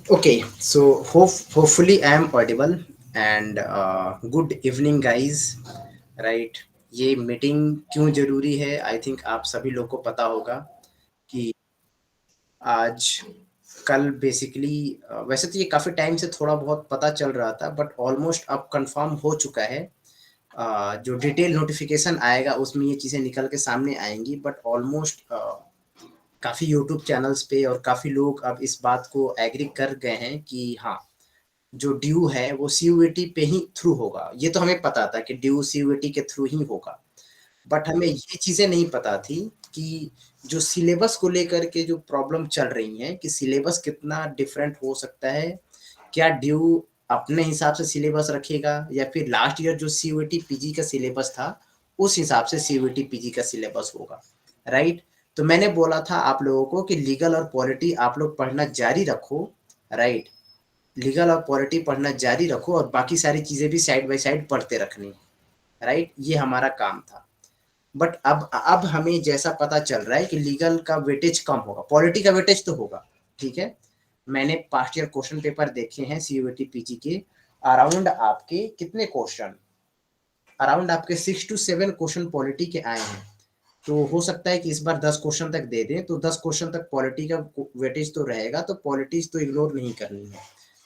Okay, so hopefully I am audible and good evening guys. Right, ये meeting क्यों जरूरी है? आई थिंक आप सभी लोग को पता होगा कि आज कल बेसिकली वैसे तो ये काफ़ी टाइम से थोड़ा बहुत पता चल रहा था बट ऑलमोस्ट अब कंफर्म हो चुका है। जो डिटेल नोटिफिकेशन आएगा उसमें ये चीज़ें निकल के सामने आएंगी बट ऑलमोस्ट काफ़ी यूट्यूब चैनल्स पे और काफ़ी लोग अब इस बात को एग्री कर गए हैं कि हाँ, जो ड्यू है वो सीयूईटी पे ही थ्रू होगा। ये तो हमें पता था कि ड्यू सीयूईटी के थ्रू ही होगा, बट हमें ये चीज़ें नहीं पता थी कि जो सिलेबस को लेकर के जो प्रॉब्लम चल रही हैं कि सिलेबस कितना डिफरेंट हो सकता है। क्या ड्यू अपने हिसाब से सिलेबस रखेगा या फिर लास्ट ईयर जो सीयूईटी पीजी का सिलेबस था उस हिसाब से सीयूईटी पीजी का सिलेबस होगा, राइट? तो मैंने बोला था आप लोगों को कि लीगल और पॉलिटी आप लोग पढ़ना जारी रखो, राइट? लीगल और पॉलिटी पढ़ना जारी रखो और बाकी सारी चीज़ें भी साइड बाय साइड पढ़ते रखनी, राइट? ये हमारा काम था। बट अब हमें जैसा पता चल रहा है कि लीगल का वेटेज कम होगा, पॉलिटी का वेटेज तो होगा, ठीक है? मैंने पास्ट ईयर क्वेश्चन पेपर देखे हैं सीयूईटी पीजी के। अराउंड आपके कितने क्वेश्चन, अराउंड आपके 6 to 7 क्वेश्चन पॉलिटी के आए हैं। तो हो सकता है कि इस बार 10 क्वेश्चन तक दे दें, तो 10 क्वेश्चन तक पॉलिटी का वेटेज तो रहेगा, तो पॉलिटीज तो इग्नोर नहीं करनी है,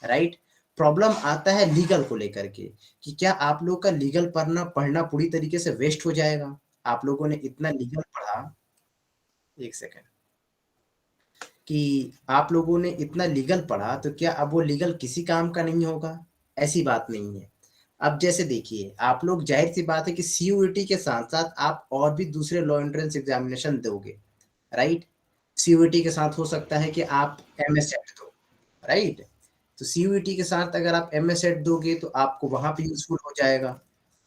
राइट? प्रॉब्लम आता है लीगल को लेकर के कि क्या आप लोग का लीगल पढ़ना पढ़ना पूरी तरीके से वेस्ट हो जाएगा? आप लोगों ने इतना लीगल पढ़ा, एक सेकेंड, कि आप लोगों ने इतना लीगल पढ़ा तो क्या अब वो लीगल किसी काम का नहीं होगा? ऐसी बात नहीं है। अब जैसे देखिए, आप लोग जाहिर सी बात है कि सीयूईटी के साथ साथ आप और भी दूसरे लॉ एंट्रेंस एग्जामिनेशन दोगे, राइट? सीयूईटी के साथ हो सकता है कि आप एमएसएट दो, राइट? तो सीयूईटी के साथ अगर आप एमएसएट दोगे तो आपको वहां पे यूजफुल हो जाएगा,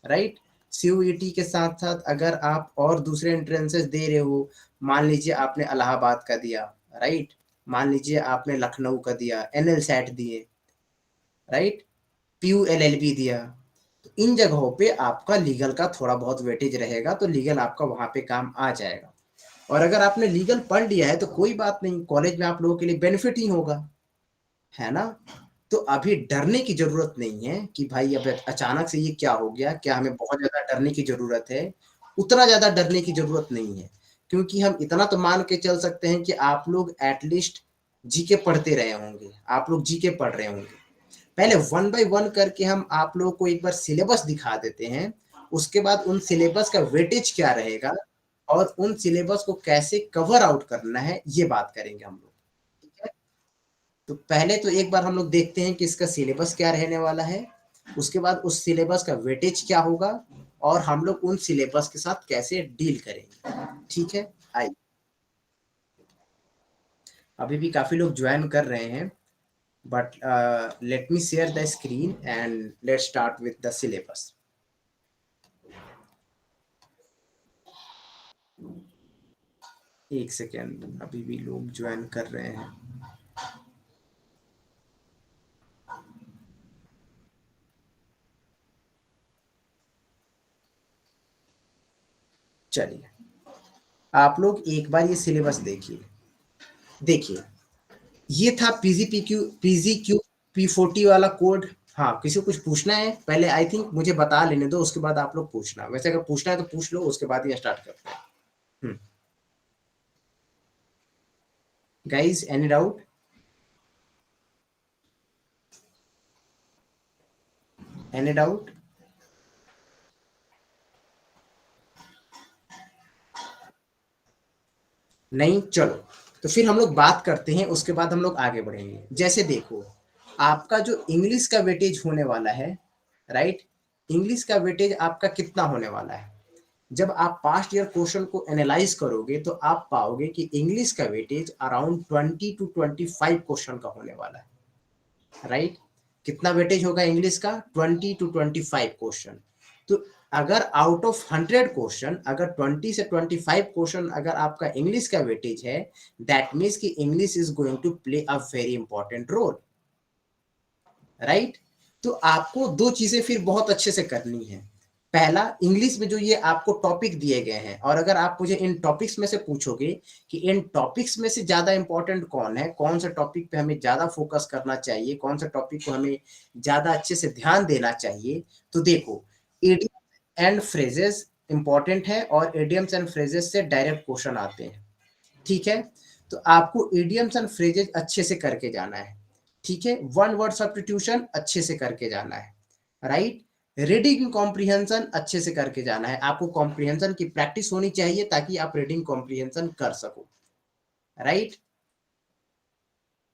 राइट? सीयूईटी के साथ साथ अगर आप और दूसरे एंट्रेंसेस दे रहे हो, मान लीजिए आपने इलाहाबाद का दिया, राइट? मान लीजिए आपने लखनऊ का दिया, एनएल सैट दिए, राइट? पीयू एलएलबी दिया, तो इन जगहों पे आपका लीगल का थोड़ा बहुत वेटेज रहेगा, तो लीगल आपका वहां पे काम आ जाएगा। और अगर आपने लीगल पढ़ लिया है तो कोई बात नहीं, कॉलेज में आप लोगों के लिए बेनिफिट ही होगा, है ना? तो अभी डरने की जरूरत नहीं है कि भाई अब अचानक से ये क्या हो गया, क्या हमें बहुत ज्यादा डरने की जरूरत है? उतना ज्यादा डरने की जरूरत नहीं है, क्योंकि हम इतना तो मान के चल सकते हैं कि आप लोग एटलीस्ट जीके पढ़ते रहे होंगे, आप लोग जीके पढ़ रहे होंगे। पहले वन बाय वन करके हम आप लोगों को एक बार सिलेबस दिखा देते हैं, उसके बाद उन सिलेबस का वेटेज क्या रहेगा और उन सिलेबस को कैसे कवर आउट करना है, ये बात करेंगे हम लोग, ठीक है? तो पहले तो एक बार हम लोग देखते हैं कि इसका सिलेबस क्या रहने वाला है, उसके बाद उस सिलेबस का वेटेज क्या होगा और हम लोग उन सिलेबस के साथ कैसे डील करेंगे, ठीक है? आइए, अभी भी काफी लोग ज्वाइन कर रहे हैं, but let me share the screen and let's start with the syllabus. एक सेकेंड, अभी भी लोग ज्वाइन कर रहे हैं। चलिए, आप लोग एक बार ये सिलेबस देखिए। देखिए, ये था पीजी क्यू P40 वाला कोड। हाँ, किसी को कुछ पूछना है? पहले आई थिंक मुझे बता लेने दो, उसके बाद आप लोग पूछना। वैसे अगर पूछना है तो पूछ लो, उसके बाद ही स्टार्ट करते हैं। Guys, any doubt? Any doubt? नहीं, चलो, तो फिर हम लोग बात करते हैं, उसके बाद हम लोग आगे बढ़ेंगे। जैसे देखो, आपका जो इंग्लिश का वेटेज होने वाला है, राइट? इंग्लिश का वेटेज आपका कितना होने वाला है? जब आप पास्ट ईयर क्वेश्चन को एनालाइज करोगे तो आप पाओगे कि इंग्लिश का वेटेज अराउंड 20 to 25 क्वेश्चन का होने वाला है, राइट? कितना वेटेज होगा इंग्लिश का? 20 to 25 क्वेश्चन। तो अगर आउट ऑफ 100 क्वेश्चन अगर 20 से 25 क्वेश्चन अगर आपका इंग्लिश का वेटेज है, दैट मीन्स कि English is going to play a very important role, right? तो आपको दो चीजें फिर बहुत अच्छे से करनी है। पहला, इंग्लिश में जो ये आपको टॉपिक दिए गए हैं, और अगर आप मुझे इन टॉपिक्स में से पूछोगे कि इन टॉपिक्स में से ज्यादा इंपॉर्टेंट कौन है, कौन सा टॉपिक पे हमें ज्यादा फोकस करना चाहिए, कौन सा टॉपिक को हमें ज्यादा अच्छे से ध्यान देना चाहिए, तो देखो इडियम एंड फ्रेजेस इंपॉर्टेंट है, और इडियम्स एंड फ्रेजेस से डायरेक्ट क्वेश्चन आते हैं। ठीक है, तो आपको इडियम्स एंड फ्रेजेस अच्छे से करके जाना है। ठीक है, वन वर्ड सब्स्टिट्यूशन अच्छे से करके जाना है, राइट। रीडिंग कॉम्प्रिहेंशन अच्छे से करके जाना है, आपको कॉम्प्रिहेंशन की प्रैक्टिस होनी चाहिए ताकि आप रीडिंग कॉम्प्रिहेंशन कर सको, राइट।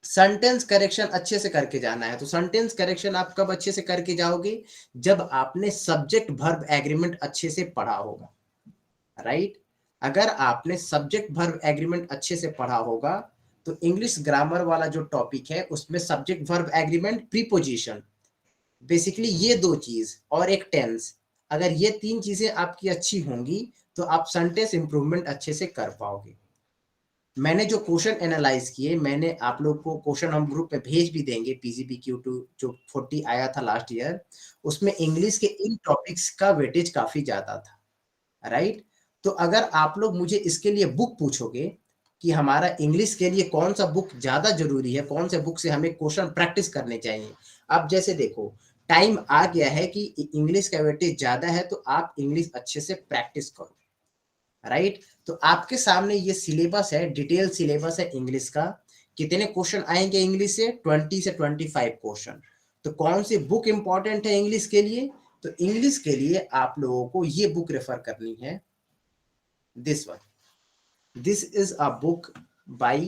सेंटेंस करेक्शन अच्छे से करके जाना है। तो सेंटेंस करेक्शन आप कब अच्छे से करके जाओगे, जब आपने सब्जेक्ट वर्ब एग्रीमेंट अच्छे से पढ़ा होगा, राइट। अगर आपने सब्जेक्ट वर्ब एग्रीमेंट अच्छे से पढ़ा होगा, तो इंग्लिश ग्रामर वाला जो टॉपिक है उसमें subject verb agreement preposition, basically ये दो चीज और एक टेंस, अगर ये तीन चीजें आपकी अच्छी होंगी तो आप सेंटेंस इंप्रूवमेंट अच्छे से कर पाओगे। मैंने जो क्वेश्चन एनालाइज किए, मैंने आप लोग को क्वेश्चन हम ग्रुप में भेज भी देंगे, PGPQ2 जो 40 आया था लास्ट ईयर, उसमें इंग्लिश के इन टॉपिक्स का वेटेज काफी ज्यादा था, राइट। तो अगर आप लोग मुझे इसके लिए बुक पूछोगे कि हमारा इंग्लिश के लिए कौन सा बुक ज्यादा जरूरी है, कौन से बुक से हमें क्वेश्चन प्रैक्टिस करने चाहिए, अब जैसे देखो टाइम आ गया है कि इंग्लिश का वेटेज ज्यादा है, तो आप इंग्लिश अच्छे से प्रैक्टिस करो, राइट। तो आपके सामने ये सिलेबस है, डिटेल सिलेबस है इंग्लिश का, कितने क्वेश्चन आएंगे इंग्लिश से, 20 से 25 क्वेश्चन। तो कौन सी बुक इंपॉर्टेंट है इंग्लिश के लिए, तो इंग्लिश के लिए आप लोगों को ये बुक रेफर करनी है, this one, this is a book by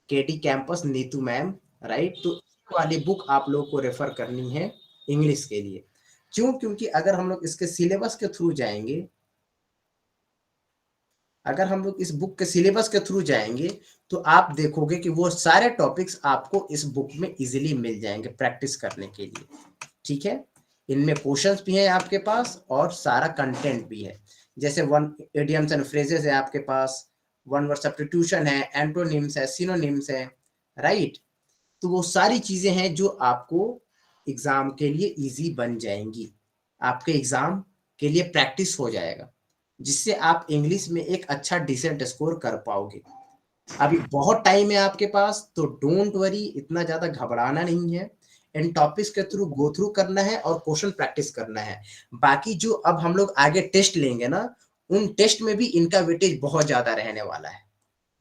KT campus Neetu ma'am, right. तो वाली बुक आप लोगों को रेफर करनी है इंग्लिश के लिए। क्यों? क्योंकि अगर हम लोग इसके सिलेबस के थ्रू जाएंगे, अगर हम लोग इस बुक के सिलेबस के थ्रू जाएंगे, तो आप देखोगे कि वो सारे टॉपिक्स आपको इस बुक में इजीली मिल जाएंगे प्रैक्टिस करने के लिए। ठीक है, इनमें क्वेश्चंस भी हैं आपके पास और सारा कंटेंट भी है, जैसे वन इडियम्स एंड फ्रेजेस है आपके पास, वन वर्ड सब्स्टिट्यूशन है, एंटोनिम्स है, सिनोनिम्स है, राइट। तो वो सारी चीजें हैं जो आपको एग्जाम के लिए इजी बन जाएंगी, आपके एग्जाम के लिए प्रैक्टिस हो जाएगा, जिससे आप इंग्लिश में एक अच्छा डिसेंट स्कोर कर पाओगे। अभी बहुत टाइम है आपके पास, तो डोंट वरी, इतना ज्यादा घबराना नहीं है, इन टॉपिक्स के थ्रू गो थ्रू करना है और क्वेश्चन प्रैक्टिस करना है। बाकी जो अब हम लोग आगे टेस्ट लेंगे ना, उन टेस्ट में भी इनका वेटेज बहुत ज्यादा रहने वाला है,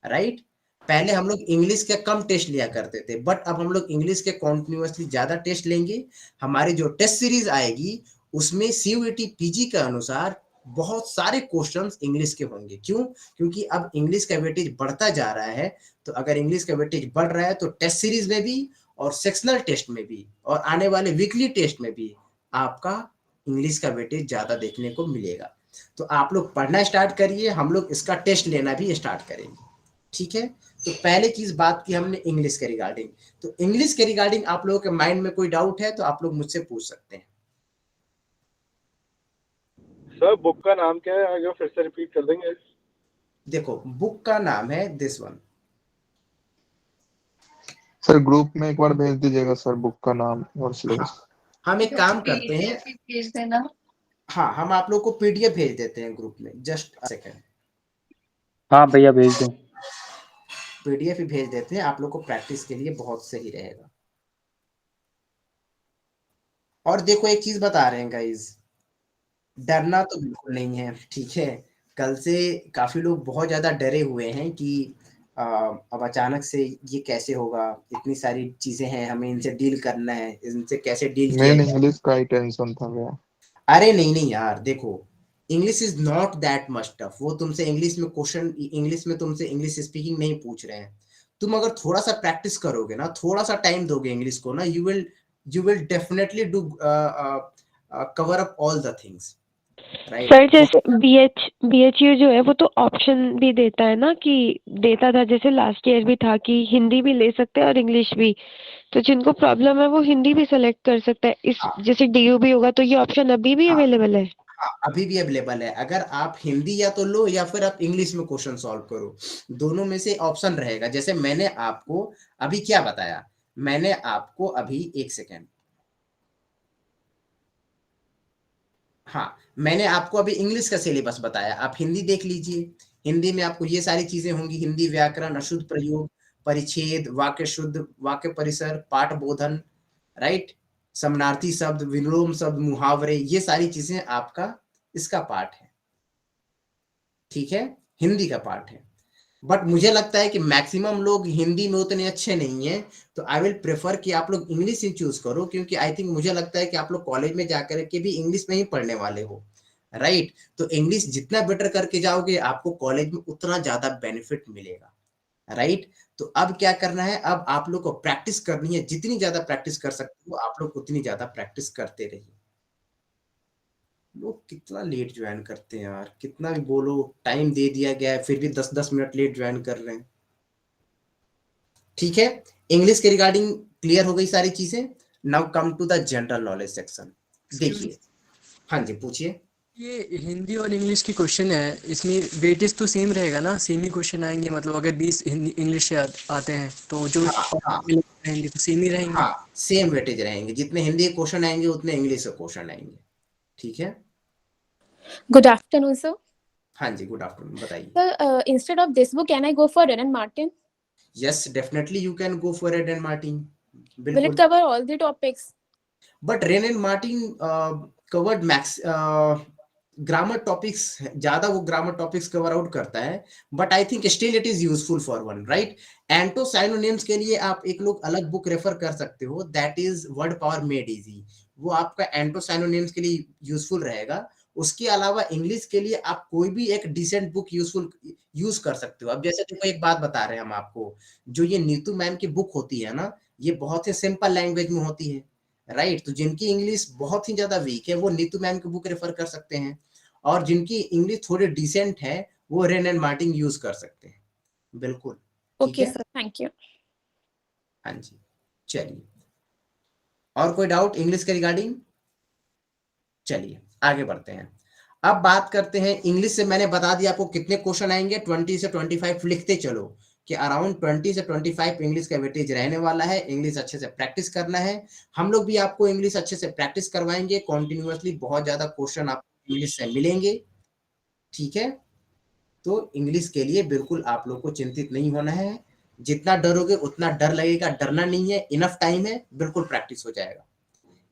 राइट। पहले हम लोग इंग्लिश के कम टेस्ट लिया करते थे, बट अब हम लोग इंग्लिश के कॉन्टिन्यूसली ज्यादा टेस्ट लेंगे। हमारी जो टेस्ट सीरीज आएगी उसमें CUET PG के अनुसार बहुत सारे क्वेश्चंस इंग्लिश के होंगे। क्यों? क्योंकि अब इंग्लिश का वेटेज बढ़ता जा रहा है। तो अगर इंग्लिश का वेटेज बढ़ रहा है, तो टेस्ट सीरीज में भी और सेक्शनल टेस्ट में भी और आने वाले वीकली टेस्ट में भी आपका इंग्लिश का वेटेज ज्यादा देखने को मिलेगा। तो आप लोग पढ़ना स्टार्ट करिए, हम लोग इसका टेस्ट लेना भी स्टार्ट करेंगे। ठीक है, तो पहले चीज बात की हमने इंग्लिश के रिगार्डिंग। तो इंग्लिश के रिगार्डिंग आप लोगों के माइंड में कोई डाउट है तो आप लोग मुझसे पूछ सकते हैं। सर बुक का नाम क्या है, अगर फिर से रिपीट कर देंगे? देखो, बुक का नाम है दिस वन। सर ग्रुप में एक बार भेज दीजिएगा सर, बुक का नाम और हाँ, सिलेबस। हम एक काम करते हैं, भेज देना। हाँ हम आप लोग को PDF भेज देते हैं ग्रुप में, जस्ट अ सेकेंड। हाँ भैया भेज दो। PDF ही भेज देते हैं, आप लोग को प्रैक्टिस के लिए बहुत सही रहेगा। और देखो एक चीज बता रहे हैं गाइज, डरना तो बिल्कुल नहीं है, ठीक है। कल से काफी लोग बहुत ज्यादा डरे हुए हैं कि अब अचानक से ये कैसे होगा, इतनी सारी चीजें हैं, हमें इनसे डील करना है, इनसे कैसे डील किया मेन जाए। इंग्लिश का ही टेंशन था भैया। अरे नहीं नहीं यार, देखो English is not that much tough. वो तुमसे इंग्लिश में क्वेश्चन, इंग्लिश में तुमसे इंग्लिश स्पीकिंग नहीं पूछ रहे हैं। तुम अगर थोड़ा सा प्रैक्टिस करोगे ना, थोड़ा सा टाइम दोगे इंग्लिश को ना, you will definitely do cover up all the things, right. Sir जैसे BHU जो है वो तो ऑप्शन भी देता है ना, कि देता था जैसे लास्ट ईयर भी था कि हिंदी भी ले सकते हैं और इंग्लिश भी। तो जिनको प्रॉब्लम है वो हिंदी भी सेलेक्ट कर सकता है। इस हाँ जैसे DU भी होगा तो ये ऑप्शन अभी भी हाँ अवेलेबल है। हाँ, अभी भी अवेलेबल है। अगर आप हिंदी या तो लो या फिर आप इंग्लिश में क्वेश्चन सॉल्व करो, दोनों में से ऑप्शन रहेगा। जैसे मैंने आपको अभी क्या बताया, मैंने आपको अभी एक सेकेंड, हाँ, मैंने आपको अभी इंग्लिश का सिलेबस बताया, आप हिंदी देख लीजिए। हिंदी में आपको ये सारी चीजें होंगी, हिंदी व्याकरण, अशुद्ध प्रयोग, परिच्छेद, वाक्य शुद्ध, वाक्य परिसर, पाठ बोधन, राइट, समानार्थी शब्द, विलोम शब्द, मुहावरे, ये सारी चीजें आपका इसका पार्ट है, ठीक है, हिंदी का पार्ट है। बट मुझे लगता है कि मैक्सिमम लोग हिंदी में उतने अच्छे नहीं हैं, तो आई विल प्रेफर कि आप लोग इंग्लिश ही चूज करो, क्योंकि आई थिंक मुझे लगता है कि आप लोग कॉलेज में जाकर के भी इंग्लिश में ही पढ़ने वाले हो, राइट। तो इंग्लिश जितना बेटर करके जाओगे आपको कॉलेज में उतना ज्यादा बेनिफिट मिलेगा, राइट। तो अब क्या करना है, अब आप लोग को प्रैक्टिस करनी है, जितनी ज्यादा प्रैक्टिस कर सकते हो आप लोग उतनी ज्यादा प्रैक्टिस करते रहिए। लोग कितना लेट ज्वाइन करते हैं यार, कितना भी बोलो टाइम दे दिया गया है फिर भी 10-10 मिनट लेट ज्वाइन कर रहे हैं। ठीक है, इंग्लिश के रिगार्डिंग क्लियर हो गई सारी चीजें। Now come to the general knowledge section. देखिए, हाँ जी पूछिए। ये हिंदी और इंग्लिश की क्वेश्चन है, इसमें वेटेज तो सेम रहेगा ना, सेम ही क्वेश्चन आएंगे, मतलब अगर 20 हिंदी इंग्लिश से आते हैं तो जो हाँ हिंदी तो सेम ही रहेंगे। हाँ, सेम वेटेज रहेंगे, जितने हिंदी के क्वेश्चन आएंगे उतने इंग्लिश के क्वेश्चन आएंगे, ठीक है। Good afternoon, sir. हाँ जी, गुड आफ्टरनून, बताइए। Sir, instead of this book, can I go for Renan Martin? Yes, definitely you can go for Wren and Martin, Will it बिल्कुल। cover all the topics? But Wren and Martin covered max grammar topics, ज्यादा वो grammar topics cover out करता है, but I think still it is useful for one, right. एंटो synonyms के लिए आप एक लोग अलग बुक रेफर कर सकते हो, that is word power made easy, वो आपका एंटो साइनोनिम्स के लिए यूजफुल रहेगा। उसके अलावा इंग्लिश के लिए आप कोई भी एक डिसेंट बुक यूज कर सकते हो। अब जैसे देखो एक बात बता रहे हैं हम आपको, जो ये नीतू मैम की बुक होती है ना, ये बहुत ही सिंपल लैंग्वेज में होती है, राइट। तो जिनकी इंग्लिश बहुत ही ज्यादा वीक है वो नीतू मैम की बुक रेफर कर सकते हैं, और जिनकी इंग्लिश थोड़ी डिसेंट है वो रेन एंड मार्टिन यूज कर सकते हैं, बिल्कुल, ठीक Okay, है। sir. Thank you. हाँ जी, चलिए, और कोई डाउट इंग्लिश के रिगार्डिंग? चलिए आगे बढ़ते हैं। अब बात करते हैं इंग्लिश से, मैंने बता दिया आपको कितने क्वेश्चन आएंगे, 20 से 25 लिखते चलो कि अराउंड 20 से 25 इंग्लिश का वेटेज रहने वाला है। इंग्लिश अच्छे से प्रैक्टिस करना है, हम लोग भी आपको इंग्लिश अच्छे से प्रैक्टिस करवाएंगे कॉन्टिन्यूअसली, बहुत ज्यादा क्वेश्चन आपको इंग्लिश से मिलेंगे, ठीक है। तो इंग्लिश के लिए बिल्कुल आप लोग को चिंतित नहीं होना है, जितना डरोगे उतना डर लगेगा, डरना नहीं है, इनफ टाइम है, बिल्कुल प्रैक्टिस हो जाएगा।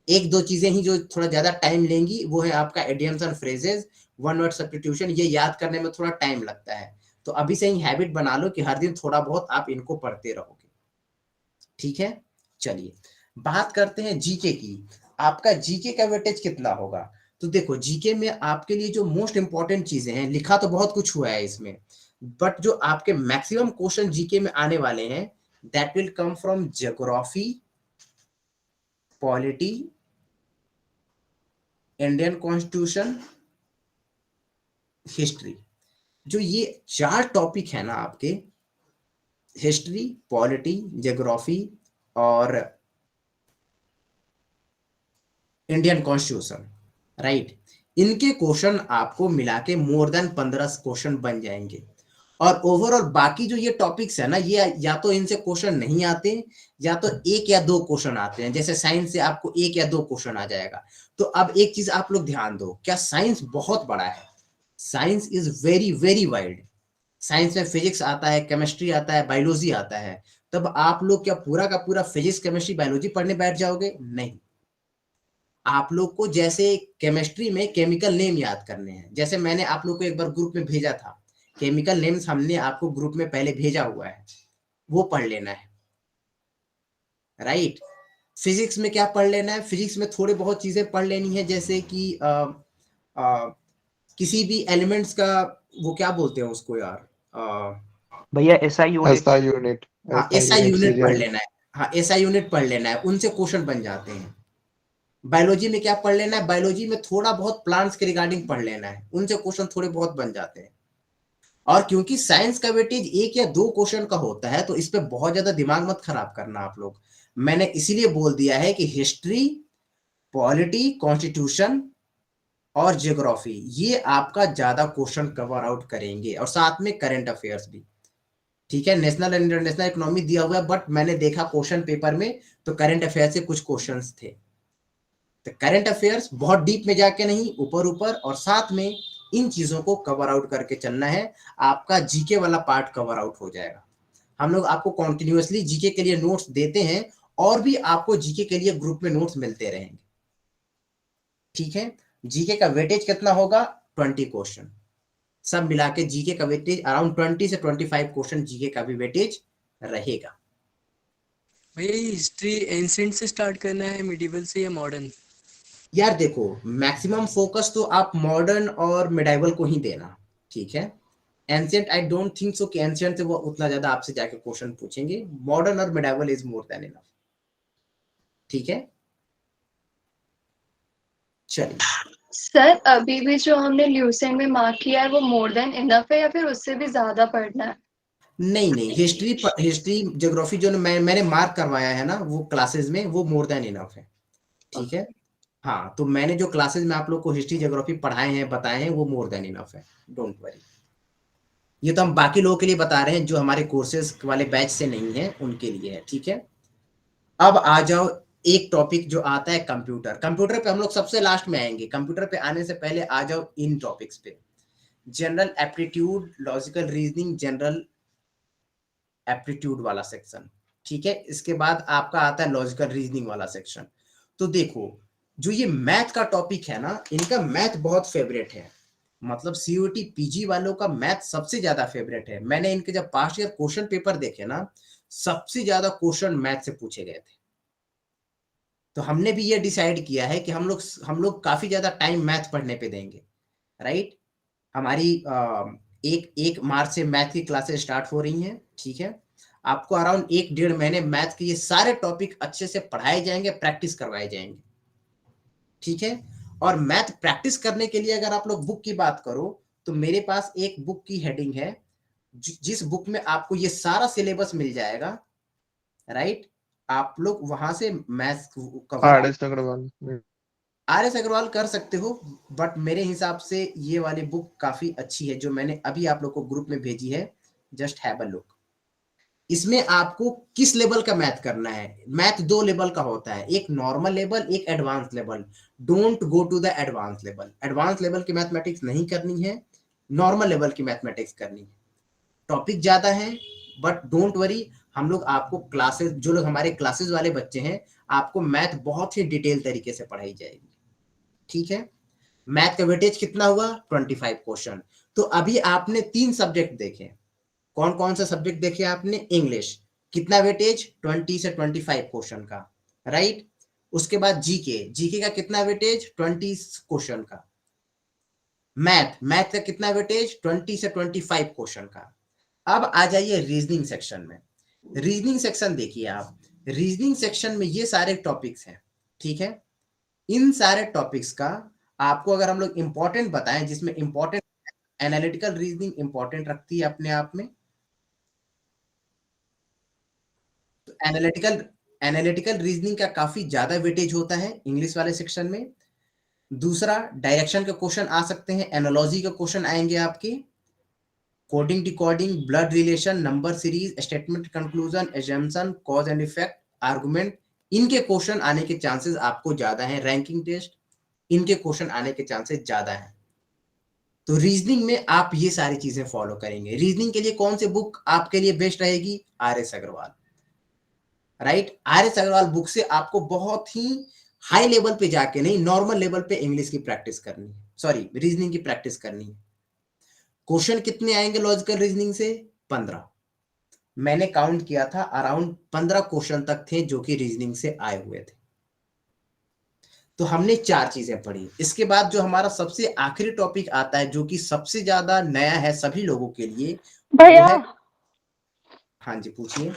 एक दो चीजें ही जो थोड़ा ज्यादा टाइम लेंगी वो है आपका idioms and phrases, one word substitution, ये याद करने में थोड़ा टाइम लगता है, तो अभी से ही हैबिट बना लो कि हर दिन थोड़ा बहुत आप इनको पढ़ते रहोगे, ठीक है। चलिए बात करते हैं जीके की। आपका जीके का वेटेज कितना होगा? तो देखो जीके में आपके लिए जो मोस्ट इंपॉर्टेंट चीजें हैं, लिखा तो बहुत कुछ हुआ है इसमें, बट जो आपके मैक्सिमम क्वेश्चन जीके में आने वाले हैं that will come from geography, polity, Indian constitution, history. जो ये 4 टॉपिक है ना आपके, हिस्ट्री, पॉलिटी, ज्योग्राफी और इंडियन कॉन्स्टिट्यूशन, राइट, इनके क्वेश्चन आपको मिला के मोर देन 15 क्वेश्चन बन जाएंगे। और ओवरऑल बाकी जो ये टॉपिक्स है ना, ये या तो इनसे क्वेश्चन नहीं आते या तो 1 या 2 क्वेश्चन आते हैं। जैसे साइंस से आपको 1 या 2 क्वेश्चन आ जाएगा। तो अब एक चीज आप लोग ध्यान दो, क्या साइंस बहुत बड़ा है? Science is very very wide. Science में फिजिक्स आता है, केमिस्ट्री आता है, बायोलॉजी आता है। तब आप लोग क्या पूरा का पूरा फिजिक्स, केमिस्ट्री, बायोलॉजी पढ़ने बैठ जाओगे? नहीं, आप लोग को जैसे केमिस्ट्री में केमिकल नेम याद करने हैं, जैसे मैंने आप लोग को एक बार ग्रुप में भेजा था, केमिकल नेम्स हमने आपको ग्रुप में पहले भेजा हुआ है, वो पढ़ लेना है, राइट। फिजिक्स में क्या पढ़ लेना है? फिजिक्स में थोड़ी बहुत चीजें पढ़ लेनी है, जैसे कि किसी भी एलिमेंट्स का वो क्या बोलते हैं उसको यार, भैया एसआई यूनिट। एसआई यूनिट, हाँ एसआई यूनिट पढ़ लेना है, हाँ एसआई यूनिट पढ़ लेना है, उनसे क्वेश्चन बन जाते हैं। बायोलॉजी में क्या पढ़ लेना है? बायोलॉजी में थोड़ा बहुत प्लांट्स के रिगार्डिंग पढ़ लेना है, उनसे क्वेश्चन थोड़े बहुत बन जाते हैं। और क्योंकि साइंस का वेटेज 1 या 2 क्वेश्चन का होता है, तो इस पे बहुत ज्यादा दिमाग मत खराब करना आप लोग। मैंने इसीलिए बोल दिया है कि हिस्ट्री, पॉलिटी, कॉन्स्टिट्यूशन और ज्योग्राफी, ये आपका ज्यादा क्वेश्चन कवर आउट करेंगे, और साथ में करंट अफेयर्स भी, ठीक है। नेशनल एंड इंटरनेशनल इकोनॉमी दिया हुआ है, बट मैंने देखा क्वेश्चन पेपर में तो करंट अफेयर से कुछ क्वेश्चंस थे, तो करंट अफेयर्स बहुत डीप में जाके नहीं, ऊपर ऊपर, और साथ में इन चीजों को कवर आउट करके चलना है। आपका जीके वाला पार्ट कवर आउट हो जाएगा। हम लोग आपको कॉन्टिन्यूअसली जीके के लिए नोट्स देते हैं और भी आपको जीके के लिए ग्रुप में नोट्स मिलते रहेंगे। ठीक है, जीके का वेटेज कितना होगा? 20 क्वेश्चन, सब मिला के जीके का वेटेज अराउंड 20 से 25 क्वेश्चन जीके का भी वेटेज रहेगा। भैया ये हिस्ट्री एंशिएंट से स्टार्ट करना है, मिडिवल से या मॉडर्न? यार देखो, मैक्सिमम फोकस तो आप मॉडर्न और मिडाइवल को ही देना। ठीक है, ancient I don't think so कि एंशिएंट से वो उतना ज्यादा आपसे जाके क्वेश्चन पूछेंगे। मॉडर्न और medieval is more than enough. ठीक है, चलिए। सर अभी भी जो हमने ल्यूसेंट में मार्क किया है वो मोर देन इनफ है या फिर उससे भी ज्यादा पढ़ना है? नहीं नहीं, हिस्ट्री ज्योग्राफी जो मैंने मार्क करवाया है ना वो क्लासेस में, वो मोर देन इनफ है। ठीक है, हाँ, तो मैंने जो क्लासेस में आप लोग को हिस्ट्री ज्योग्राफी पढ़ाए हैं, बताए हैं, वो मोर देन इनफ है, डोंट वरी। ये तो हम बाकी लोगों के लिए बता रहे हैं जो हमारे कोर्सेज वाले बैच से नहीं है, उनके लिए है। ठीक है, अब आ जाओ एक टॉपिक जो आता है कंप्यूटर। कंप्यूटर पे हम लोग सबसे लास्ट में आएंगे। कंप्यूटर पे आने से पहले आ जाओ इन टॉपिक्स पे। General aptitude, logical reasoning, general aptitude वाला सेक्शन। ठीक है, इसके बाद आपका आता है लॉजिकल रीजनिंग वाला सेक्शन। तो देखो, जो ये मैथ का टॉपिक है ना, इनका मैथ बहुत फेवरेट है। मतलब सीयूटी पीजी वालों का मैथ सबसे ज्यादा फेवरेट है। मैंने इनके जब पास्ट ईयर क्वेश्चन पेपर देखे ना, सबसे ज्यादा क्वेश्चन मैथ से पूछे गए थे। तो हमने भी ये डिसाइड किया है कि हम लोग काफी ज्यादा टाइम मैथ पढ़ने पे देंगे। राइट, हमारी एक मार्च से मैथ की क्लासेस स्टार्ट हो रही हैं। ठीक है, आपको अराउंड 1-1.5 महीने मैथ के ये सारे टॉपिक अच्छे से पढ़ाए जाएंगे, प्रैक्टिस करवाए जाएंगे। ठीक है, और मैथ प्रैक्टिस करने के लिए अगर आप लोग बुक की बात करो तो मेरे पास एक बुक की हेडिंग है, जिस बुक में आपको ये सारा सिलेबस मिल जाएगा। राइट, आप लोग वहां से math RS Agarwal. RS Agarwal कर सकते हो, बट मेरे हिसाब से ये वाली बुक काफी अच्छी है जो मैंने अभी आप लोग को ग्रुप में भेजी है। Just have a look. इसमें आपको किस लेवल का मैथ करना है। मैथ 2 लेवल का होता है, एक नॉर्मल लेवल, एक advance level. Don't go to the advance level. Advance level की मैथमेटिक्स नहीं करनी है, नॉर्मल लेवल की मैथमेटिक्स करनी है। टॉपिक ज्यादा है, बट डोंट वरी, हम लोग आपको क्लासेस, जो लोग हमारे क्लासेस वाले बच्चे हैं, आपको मैथ बहुत ही डिटेल तरीके से पढ़ाई जाएगी। ठीक है, मैथ का वेटेज कितना हुआ? 25 क्वेश्चन। तो अभी आपने 3 सब्जेक्ट देखे। कौन कौन सा सब्जेक्ट देखे आपने? इंग्लिश, कितना वेटेज? 20 से 25 क्वेश्चन का। राइट, उसके बाद जीके का कितना वेटेज? 20 क्वेश्चन का। मैथ का कितना वेटेज? 20 से 25 क्वेश्चन का। अब आ जाइए रीजनिंग सेक्शन में। रीजनिंग सेक्शन देखिए आप, रीजनिंग सेक्शन में ये सारे टॉपिक्स हैं। ठीक है, इन सारे टॉपिक्स का आपको अगर हम लोग इंपॉर्टेंट बताएं, जिसमें इंपॉर्टेंट एनालिटिकल रीजनिंग इंपॉर्टेंट रखती है अपने आप में। तो एनालिटिकल रीजनिंग का काफी ज्यादा वेटेज होता है इंग्लिश वाले सेक्शन में। दूसरा, डायरेक्शन के क्वेश्चन आ सकते हैं, एनालॉजी के क्वेश्चन आएंगे आपके, coding decoding, blood relation, number series, statement conclusion, assumption, cause and effect, argument, इनके क्वेश्चन आने के चांसेस आपको ज्यादा हैं। रैंकिंग टेस्ट, इनके क्वेश्चन आने के चांसेस ज्यादा हैं। तो रीजनिंग में आप ये सारी चीजें फॉलो करेंगे। रीजनिंग के लिए कौन सी बुक आपके लिए बेस्ट रहेगी? RS Agarwal. Right, RS Agarwal book से आपको बहुत ही हाई लेवल पे जाके नहीं, नॉर्मल लेवल पे इंग्लिश की प्रैक्टिस करनी है, सॉरी रीजनिंग की प्रैक्टिस करनी है। क्वेश्चन कितने आएंगे लॉजिकल रीजनिंग से? 15। मैंने काउंट किया था, अराउंड 15 क्वेश्चन तक थे जो कि रीजनिंग से आए हुए थे। तो हमने 4 चीजें पढ़ी। इसके बाद जो हमारा सबसे आखिरी टॉपिक आता है, जो कि सबसे ज्यादा नया है सभी लोगों के लिए, भैया, वो है, हाँ जी पूछिए।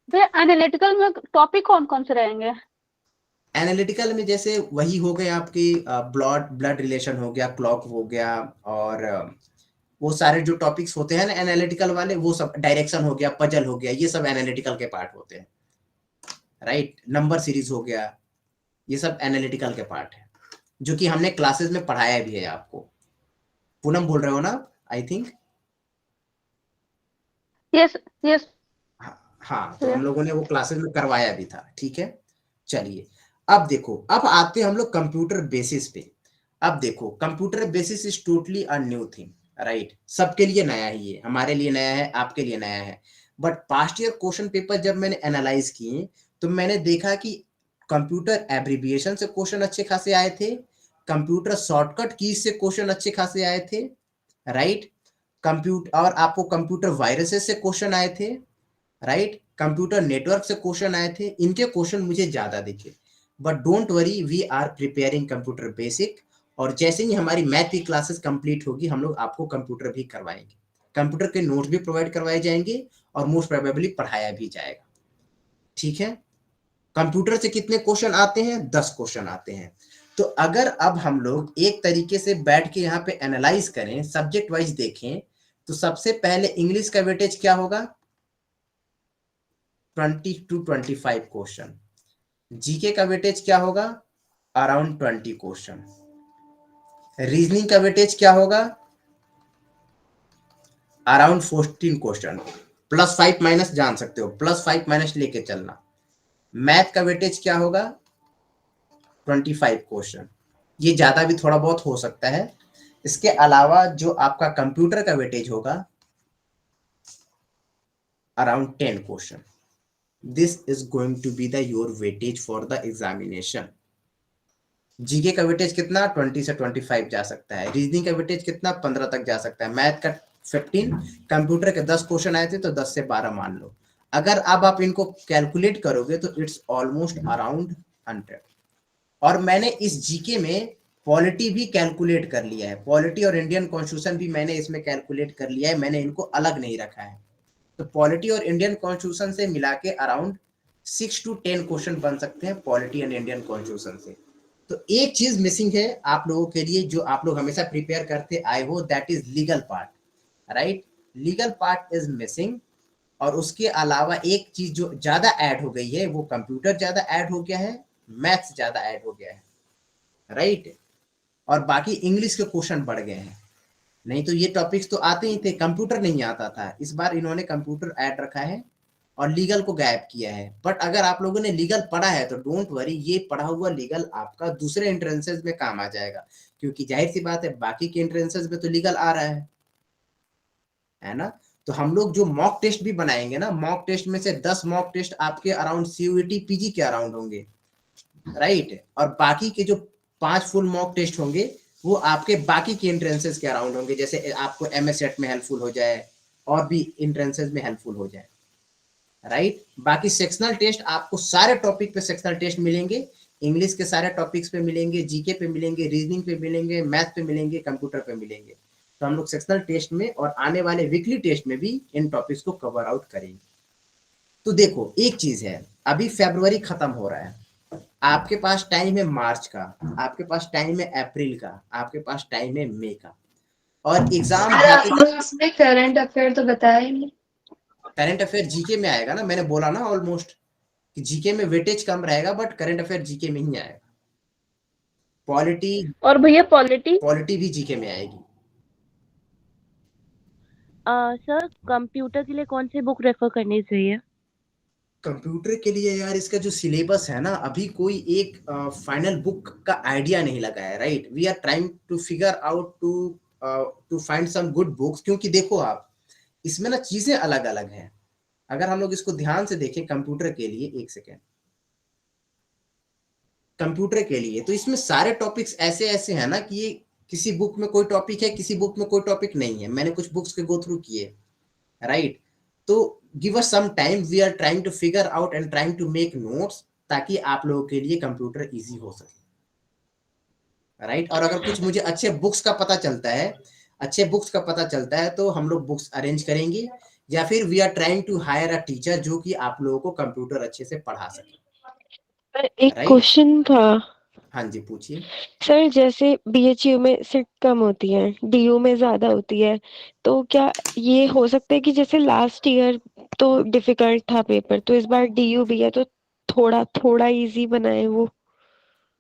भैया एनालिटिकल में टॉपिक कौन कौन से रहेंगे? एनालिटिकल में जैसे वही हो गए आपके, ब्लड रिलेशन हो गया, क्लॉक हो गया, और वो सारे जो टॉपिक्स होते हैं ना एनालिटिकल वाले, वो सब, डायरेक्शन हो गया, पजल हो गया, ये सब एनालिटिकल के पार्ट होते हैं। राइट, नंबर सीरीज हो गया, ये सब एनालिटिकल के पार्ट है, जो कि हमने क्लासेस में पढ़ाया भी है आपको। पूनम बोल रहे हो ना, आई थिंक? Yes yes. हाँ, तो हम लोगों ने वो क्लासेस में करवाया भी था। ठीक है, चलिए अब देखो, अब आते हैं हम लोग कंप्यूटर बेसिस पे। अब देखो, computer basis is totally a new thing, right? सबके लिए नया ही है, हमारे लिए नया है, आपके लिए नया है। But past year question paper जब मैंने एनालाइज किए तो मैंने देखा कि कंप्यूटर एब्रिविएशन से क्वेश्चन अच्छे खासे आए थे, कंप्यूटर शॉर्टकट कीज से क्वेश्चन अच्छे खासे आए थे, राइट? कंप्यूटर, और आपको कंप्यूटर वायरसेस से क्वेश्चन आए थे, राइट? कंप्यूटर नेटवर्क से क्वेश्चन आए थे, इनके क्वेश्चन मुझे ज्यादा दिखे। But don't worry, we are preparing computer basic, और जैसे ही हमारी मैथ की क्लासेस कंप्लीट होगी हम लोग आपको कंप्यूटर भी करवाएंगे, कंप्यूटर के नोट्स भी प्रोवाइड करवाए जाएंगे और मोस्ट प्रोबेबली पढ़ाया भी जाएगा, ठीक है? कंप्यूटर से कितने क्वेश्चन आते हैं? 10 क्वेश्चन आते हैं। तो अगर अब हम लोग एक तरीके से बैठ के यहाँ पे एनालाइज करें, सब्जेक्ट वाइज देखें, तो सबसे पहले इंग्लिश का वेटेज क्या होगा? 20 to 25 क्वेश्चन। जीके का वेटेज क्या होगा? Around 20 question. रीजनिंग का वेटेज क्या होगा? Around 14 question. +5 माइनस जान सकते हो, +5 माइनस लेके चलना। मैथ का वेटेज क्या होगा? 25 क्वेश्चन। ये ज्यादा भी थोड़ा बहुत हो सकता है। इसके अलावा जो आपका कंप्यूटर का वेटेज होगा around 10 question. This is going to be the your weightage for the examination. GK का वेटेज कितना? 20 से 25 जा सकता है। रीजनिंग का वेटेज कितना? 15 तक जा सकता है। मैथ का 15, कंप्यूटर के 10 क्वेश्चन आए थे तो 10 से 12 मान लो। अगर अब आप इनको कैलकुलेट करोगे तो इट्स ऑलमोस्ट अराउंड 100। और मैंने इस जीके में पॉलिटी भी कैलकुलेट कर लिया है, पॉलिटी और इंडियन कॉन्स्टिट्यूशन भी मैंने इसमें कैलकुलेट कर लिया है, मैंने इनको अलग नहीं रखा है। तो पॉलिटी और इंडियन कॉन्स्टिट्यूशन से मिला के अराउंड 6 to 10 क्वेश्चन बन सकते हैं पॉलिटी एंड इंडियन कॉन्स्टिट्यूशन से। तो एक चीज मिसिंग है आप लोगों के लिए, जो आप लोग हमेशा प्रिपेयर करते आए हो, that is legal part, right? Legal part is missing. और उसके अलावा एक चीज जो ज्यादा ऐड हो गई है, वो कंप्यूटर ज्यादा ऐड हो गया है, मैथ्स ज्यादा ऐड हो गया है, राइट? और बाकी इंग्लिश के क्वेश्चन बढ़ गए हैं। नहीं तो ये टॉपिक्स तो आते ही थे, कंप्यूटर नहीं आता था। इस बार इन्होंने कंप्यूटर ऐड रखा है और लीगल को गायब किया है। बट अगर आप लोगों ने लीगल पढ़ा है तो डोंट वरी, ये पढ़ा हुआ लीगल आपका दूसरे एंट्रेंसेस में काम आ जाएगा, क्योंकि जाहिर सी बात है बाकी के एंट्रेंसेस में तो लीगल आ रहा है ना? तो हम लोग जो मॉक टेस्ट भी बनाएंगे ना, मॉक टेस्ट में से 10 मॉक टेस्ट आपके अराउंड सीयूईटी पीजी के अराउंड होंगे, राइट? और बाकी के जो 5 फुल मॉक टेस्ट होंगे वो आपके बाकी के एंट्रेंसेस के अराउंड होंगे, जैसे आपको एमएस सेट में हेल्पफुल हो जाए और भी एंट्रेंसेस में हेल्पफुल हो जाए, राइट? बाकी सेक्शनल टेस्ट आपको सारे टॉपिक पे सेक्शनल टेस्ट मिलेंगे, इंग्लिश के सारे टॉपिक्स पे मिलेंगे, जीके पे मिलेंगे, रीजनिंग पे मिलेंगे, मैथ पे मिलेंगे, कंप्यूटर पे मिलेंगे। तो हम लोग सेक्शनल टेस्ट में और आने वाले वीकली टेस्ट में भी इन टॉपिक्स को कवर आउट करेंगे। तो देखो एक चीज है, अभी फरवरी खत्म हो रहा है, आपके पास टाइम है मार्च का, आपके पास टाइम है अप्रैल का, आपके पास टाइम है मई का, और एग्जाम उसमें करंट अफेयर तो बताया ही नहीं। करंट अफेयर जीके में आएगा ना, मैंने बोला ना ऑलमोस्ट कि जीके में वेटेज कम रहेगा, बट करंट अफेयर जीके में ही आएगा। पॉलिटी और भैया पॉलिटी भी जीके में आएगी। सर कंप्यूटर के लिए कौन सी बुक रेफर करनी चाहिए? कंप्यूटर के लिए यार इसका जो सिलेबस है ना, अभी कोई एक फाइनल बुक का आइडिया नहीं लगा है, right? We are trying to figure out to find some good books, क्योंकि देखो आप इसमें ना चीजें अलग अलग हैं। अगर हम लोग इसको ध्यान से देखें कंप्यूटर के लिए, एक सेकेंड, कंप्यूटर के लिए तो इसमें सारे टॉपिक्स ऐसे ऐसे हैं ना कि ये किसी बुक में कोई टॉपिक है, किसी बुक में कोई टॉपिक नहीं है। मैंने कुछ बुक्स के गो थ्रू किए, राइट? तो give us some time, we are trying to figure out and trying to make notes, ताकि आप लोगों के लिए कंप्यूटर इजी हो सके, राइट? और अगर कुछ मुझे अच्छे बुक्स का पता चलता है तो हम लोग बुक्स अरेंज करेंगे, या फिर we are trying to hire a teacher जो कि आप लोगों को कंप्यूटर अच्छे से पढ़ा सके। एक क्वेश्चन था। हाँ जी पूछिए। सर जैसे बीएचयू में सीट कम होती है, डीयू में ज्यादा होती है, तो क्या ये हो सकता है कि जैसे लास्ट ईयर तो डिफिकल्ट था पेपर, तो इस बार डीयू भी है तो थोड़ा इजी बनाए वो?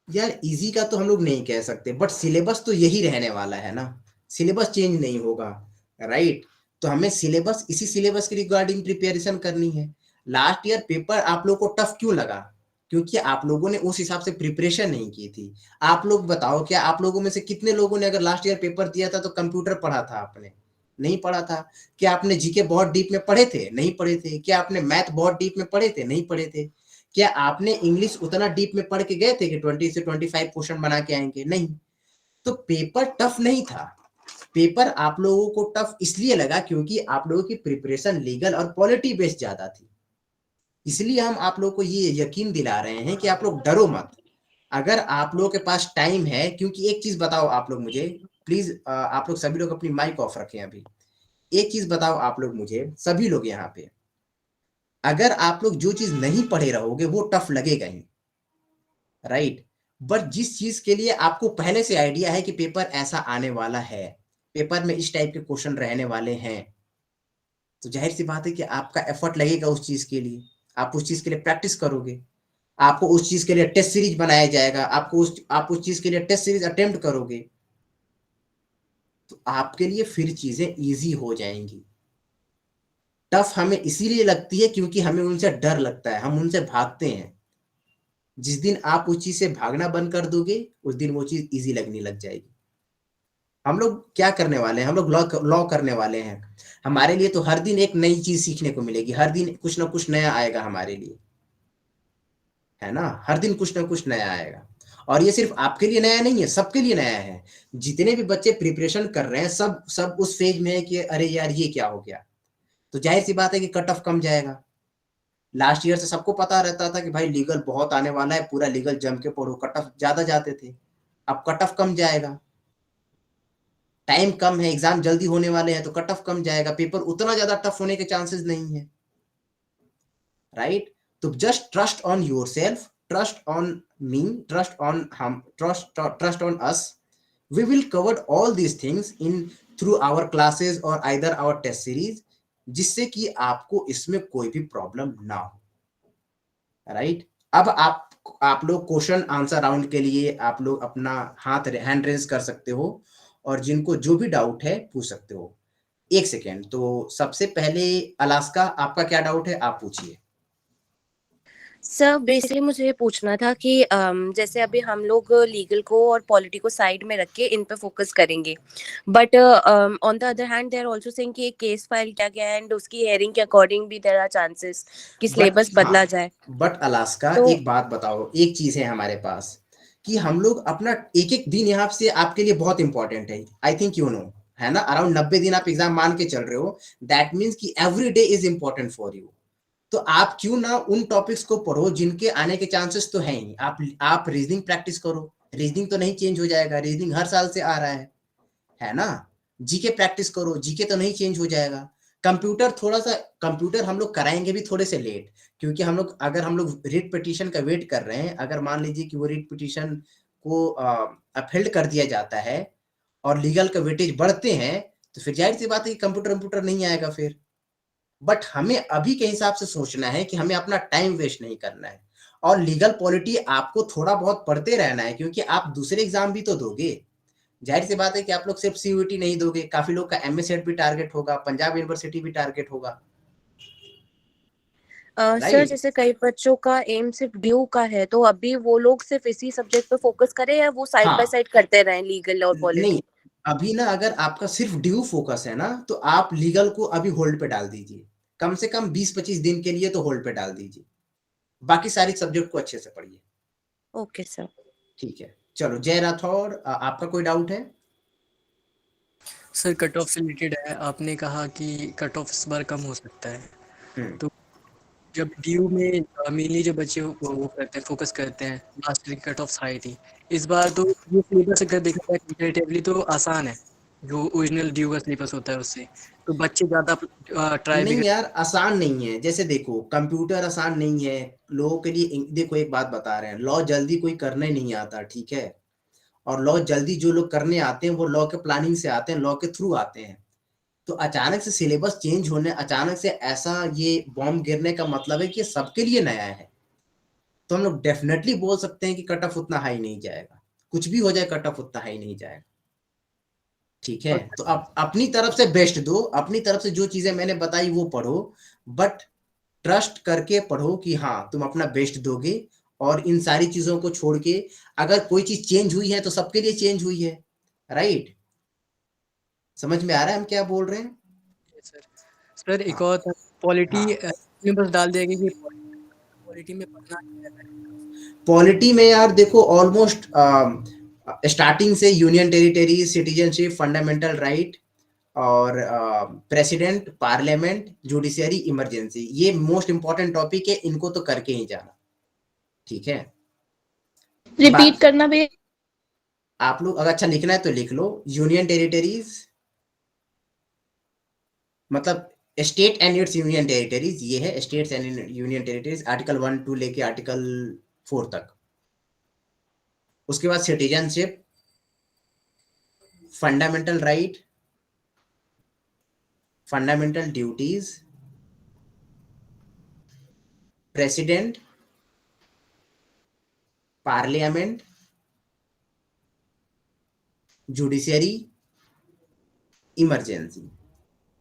यार इजी का तो हम लोग नहीं कह सकते, बट सिलेबस तो यही रहने वाला है ना, सिलेबस चेंज नहीं होगा, राइट? तो हमें सिलेबस, इसी सिलेबस के रिगार्डिंग प्रिपरेशन करनी है। लास्ट ईयर पेपर आप लोग को टफ क्यों लगा? क्योंकि आप लोगों ने उस हिसाब से प्रिपरेशन नहीं की थी। आप लोग बताओ, क्या आप लोगों में से कितने लोगों ने अगर लास्ट ईयर पेपर दिया था तो कंप्यूटर पढ़ा था? आपने नहीं पढ़ा था। क्या आपने जीके बहुत डीप में पढ़े थे? नहीं पढ़े थे। क्या आपने मैथ बहुत डीप में पढ़े थे? नहीं पढ़े थे। क्या आपने इंग्लिश उतना डीप में पढ़ के गए थे कि 20 से 25 क्वेश्चन बना के आएंगे? नहीं। तो पेपर टफ नहीं था। पेपर आप लोगों को टफ इसलिए लगा क्योंकि आप लोगों की प्रिपरेशन लीगल और पॉलिटी बेस्ड ज्यादा थी। इसलिए हम आप लोगों को ये यकीन दिला रहे हैं कि आप लोग डरो मत। अगर आप लोगों के पास टाइम है, क्योंकि एक चीज बताओ आप लोग मुझे प्लीज, आप लोग सभी लोग अपनी माइक ऑफ रखें अभी। एक चीज बताओ आप लोग मुझे, सभी लोग यहाँ पे, अगर आप लोग जो चीज नहीं पढ़े रहोगे वो टफ लगेगा ही, राइट। बट जिस चीज के लिए आपको पहले से आइडिया है कि पेपर ऐसा आने वाला है, पेपर में इस टाइप के क्वेश्चन रहने वाले हैं, तो जाहिर सी बात है कि आपका एफर्ट लगेगा उस चीज के लिए। आप उस चीज के लिए प्रैक्टिस करोगे, आपको उस चीज के लिए टेस्ट सीरीज बनाया जाएगा, आप उस चीज के लिए टेस्ट सीरीज अटेम्प्ट करोगे, तो आपके लिए फिर चीजें इजी हो जाएंगी। टफ हमें इसीलिए लगती है क्योंकि हमें उनसे डर लगता है, हम उनसे भागते हैं। जिस दिन आप उस चीज से भागना बंद कर दोगे, उस दिन वो चीज इजी लगने लग जाएगी। हम लोग क्या करने वाले हैं? हम लोग लॉ करने वाले हैं। हमारे लिए तो हर दिन एक नई चीज सीखने को मिलेगी, हर दिन कुछ ना कुछ नया आएगा हमारे लिए, है ना। हर दिन कुछ ना कुछ नया आएगा, और ये सिर्फ आपके लिए नया नहीं है, सबके लिए नया है। जितने भी बच्चे प्रिपरेशन कर रहे हैं सब उस फेज में है कि अरे यार ये क्या हो गया। तो जाहिर सी बात है कि कट ऑफ कम जाएगा। लास्ट ईयर से सबको पता रहता था कि भाई लीगल बहुत आने वाला है, पूरा लीगल जम के पढ़ो, कट ऑफ ज्यादा जाते थे। अब कट ऑफ कम जाएगा, टाइम कम है, एग्जाम जल्दी होने वाले हैं, तो कट ऑफ कम जाएगा, पेपर उतना ज्यादा टफ होने के चांसेस नहीं है, राइट। तो just trust on yourself, trust on me, trust on us. We will cover all these things in through our classes or either our test series, जिससे कि आपको इसमें कोई भी प्रॉब्लम ना हो, राइट। अब आप लोग क्वेश्चन आंसर राउंड के लिए आप लोग अपना हैंड रेज कर सकते हो, और जिनको जो भी डाउट है पूछ सकते हो। एक सेकेंड, तो सबसे पहले अलास्का, आपका क्या डाउट है आप पूछिए। सर बेसिकली मुझे ये पूछना था कि जैसे अभी हम लोग लीगल को और पॉलिटी को साइड में रख के इन पे फोकस करेंगे, but on the other hand they are also saying कि एक केस फाइल किया गया है एंड उसकी हेयरिंग के अकॉर्डिंग भी देयर आर चांसेस कि सिलेबस बदला जाए। बट अलास्का तो एक बात बताओ, एक चीज है हमारे पास कि हम लोग अपना एक एक दिन यहाँ से आपके लिए बहुत इंपॉर्टेंट है, आई थिंक यू नो, है ना। अराउंड 90 दिन आप एग्जाम मान के चल रहे हो, दैट मीन्स कि every day is important for you. तो आप क्यों ना उन टॉपिक्स को पढ़ो जिनके आने के चांसेस तो है ही। आप रीजनिंग प्रैक्टिस करो, रीजनिंग तो नहीं चेंज हो जाएगा, रीजनिंग हर साल से आ रहा है ना। जीके प्रैक्टिस करो, जीके तो नहीं चेंज हो जाएगा। कंप्यूटर थोड़ा सा, कंप्यूटर हम लोग कराएंगे भी थोड़े से लेट, क्योंकि अगर हम लोग रिट पिटीशन का वेट कर रहे हैं, अगर मान लीजिए कि वो रिट पिटीशन को अपहेल्ड कर दिया जाता है और लीगल का वेटेज बढ़ते हैं, तो फिर जाहिर सी बात है कि कंप्यूटर नहीं आएगा फिर। बट हमें अभी के हिसाब से सोचना है कि हमें अपना टाइम वेस्ट नहीं करना है, और लीगल पॉलिटी आपको थोड़ा बहुत पढ़ते रहना है, क्योंकि आप दूसरे एग्जाम भी तो दोगे। जाहिर सी बात है कि आप लोग सिर्फ सीयूईटी नहीं दोगे, काफी लोग का एमए सेट भी टारगेट होगा, पंजाब यूनिवर्सिटी भी टारगेट होगा। सर जैसे कई बच्चों का एम सिर्फ ड्यू का है, तो अभी वो लोग सिर्फ इसी सब्जेक्ट पे फोकस करें या वो साइड बाय साइड करते रहें लीगल और पॉलिटी? नहीं, अभी ना अगर आपका सिर्फ ड्यू फोकस है ना, तो आप लीगल को अभी होल्ड पे डाल दीजिए, कम से कम 20-25 दिन के लिए तो होल्ड पे डाल दीजिए, बाकी सारी सब्जेक्ट को अच्छे से पढ़िए। ओके सर, ठीक है। चलो जय राठौर, आपका कोई डाउट है? सर कट ऑफ से रिलेटेड है। आपने कहा कि कट ऑफ इस बार कम हो सकता है, तो जब ड्यू में मेनली जो बच्चे वो करते हैं, फोकस करते हैं, last year cut off high थी, इस बार तो ये सिलेबस अगर देखा जाए कंपैरेटिवली तो आसान है, जो ओरिजिनल ड्यू का सिलेबस होता है उससे, तो बच्चे ज्यादा ट्राई नहीं यार, आसान नहीं है। जैसे देखो, कंप्यूटर आसान नहीं है लोगों के लिए। देखो एक बात बता रहे हैं, लॉ जल्दी कोई करने नहीं आता, ठीक है। और लॉ जल्दी जो लोग करने आते हैं वो लॉ के प्लानिंग से आते हैं, लॉ के थ्रू आते हैं। तो अचानक से सिलेबस चेंज होने, अचानक से ऐसा ये बॉम्ब गिरने का मतलब है कि सबके लिए नया है। तो हम लोग डेफिनेटली बोल सकते हैं कि कट ऑफ उतना हाई नहीं जाएगा, कुछ भी हो जाए कट ऑफ उतना हाई नहीं जाएगा, ठीक है। तो आप अपनी तरफ से बेस्ट दो, अपनी तरफ से जो चीजें मैंने बताई वो पढ़ो, बट ट्रस्ट करके पढ़ो कि हाँ तुम अपना बेस्ट दोगे और इन सारी चीजों को छोड़ के अगर कोई चीज चेंज हुई है तो सबके लिए चेंज हुई है, राइट? समझ में आ रहा है हम क्या बोल रहे हैं? सर एक और पॉलिटी में बस डाल दिया कि पॉलिटी में पढ़ना क्या है। पॉलिटी में यार देखो ऑलमोस्ट स्टार्टिंग से union territory, citizenship, fundamental right और प्रेसिडेंट, पार्लियामेंट, जुडिशियरी, इमरजेंसी, ये मोस्ट इंपॉर्टेंट टॉपिक है, इनको तो करके ही जाना, ठीक है? रिपीट करना भी। आप लोग अगर अच्छा लिखना है तो लिख लो। यूनियन टेरिटरीज मतलब state and it's union territories, ये है states and union territories, article 1 2 लेके आर्टिकल 4 तक। उसके बाद citizenship, fundamental right, fundamental duties, president, parliament, judiciary, emergency.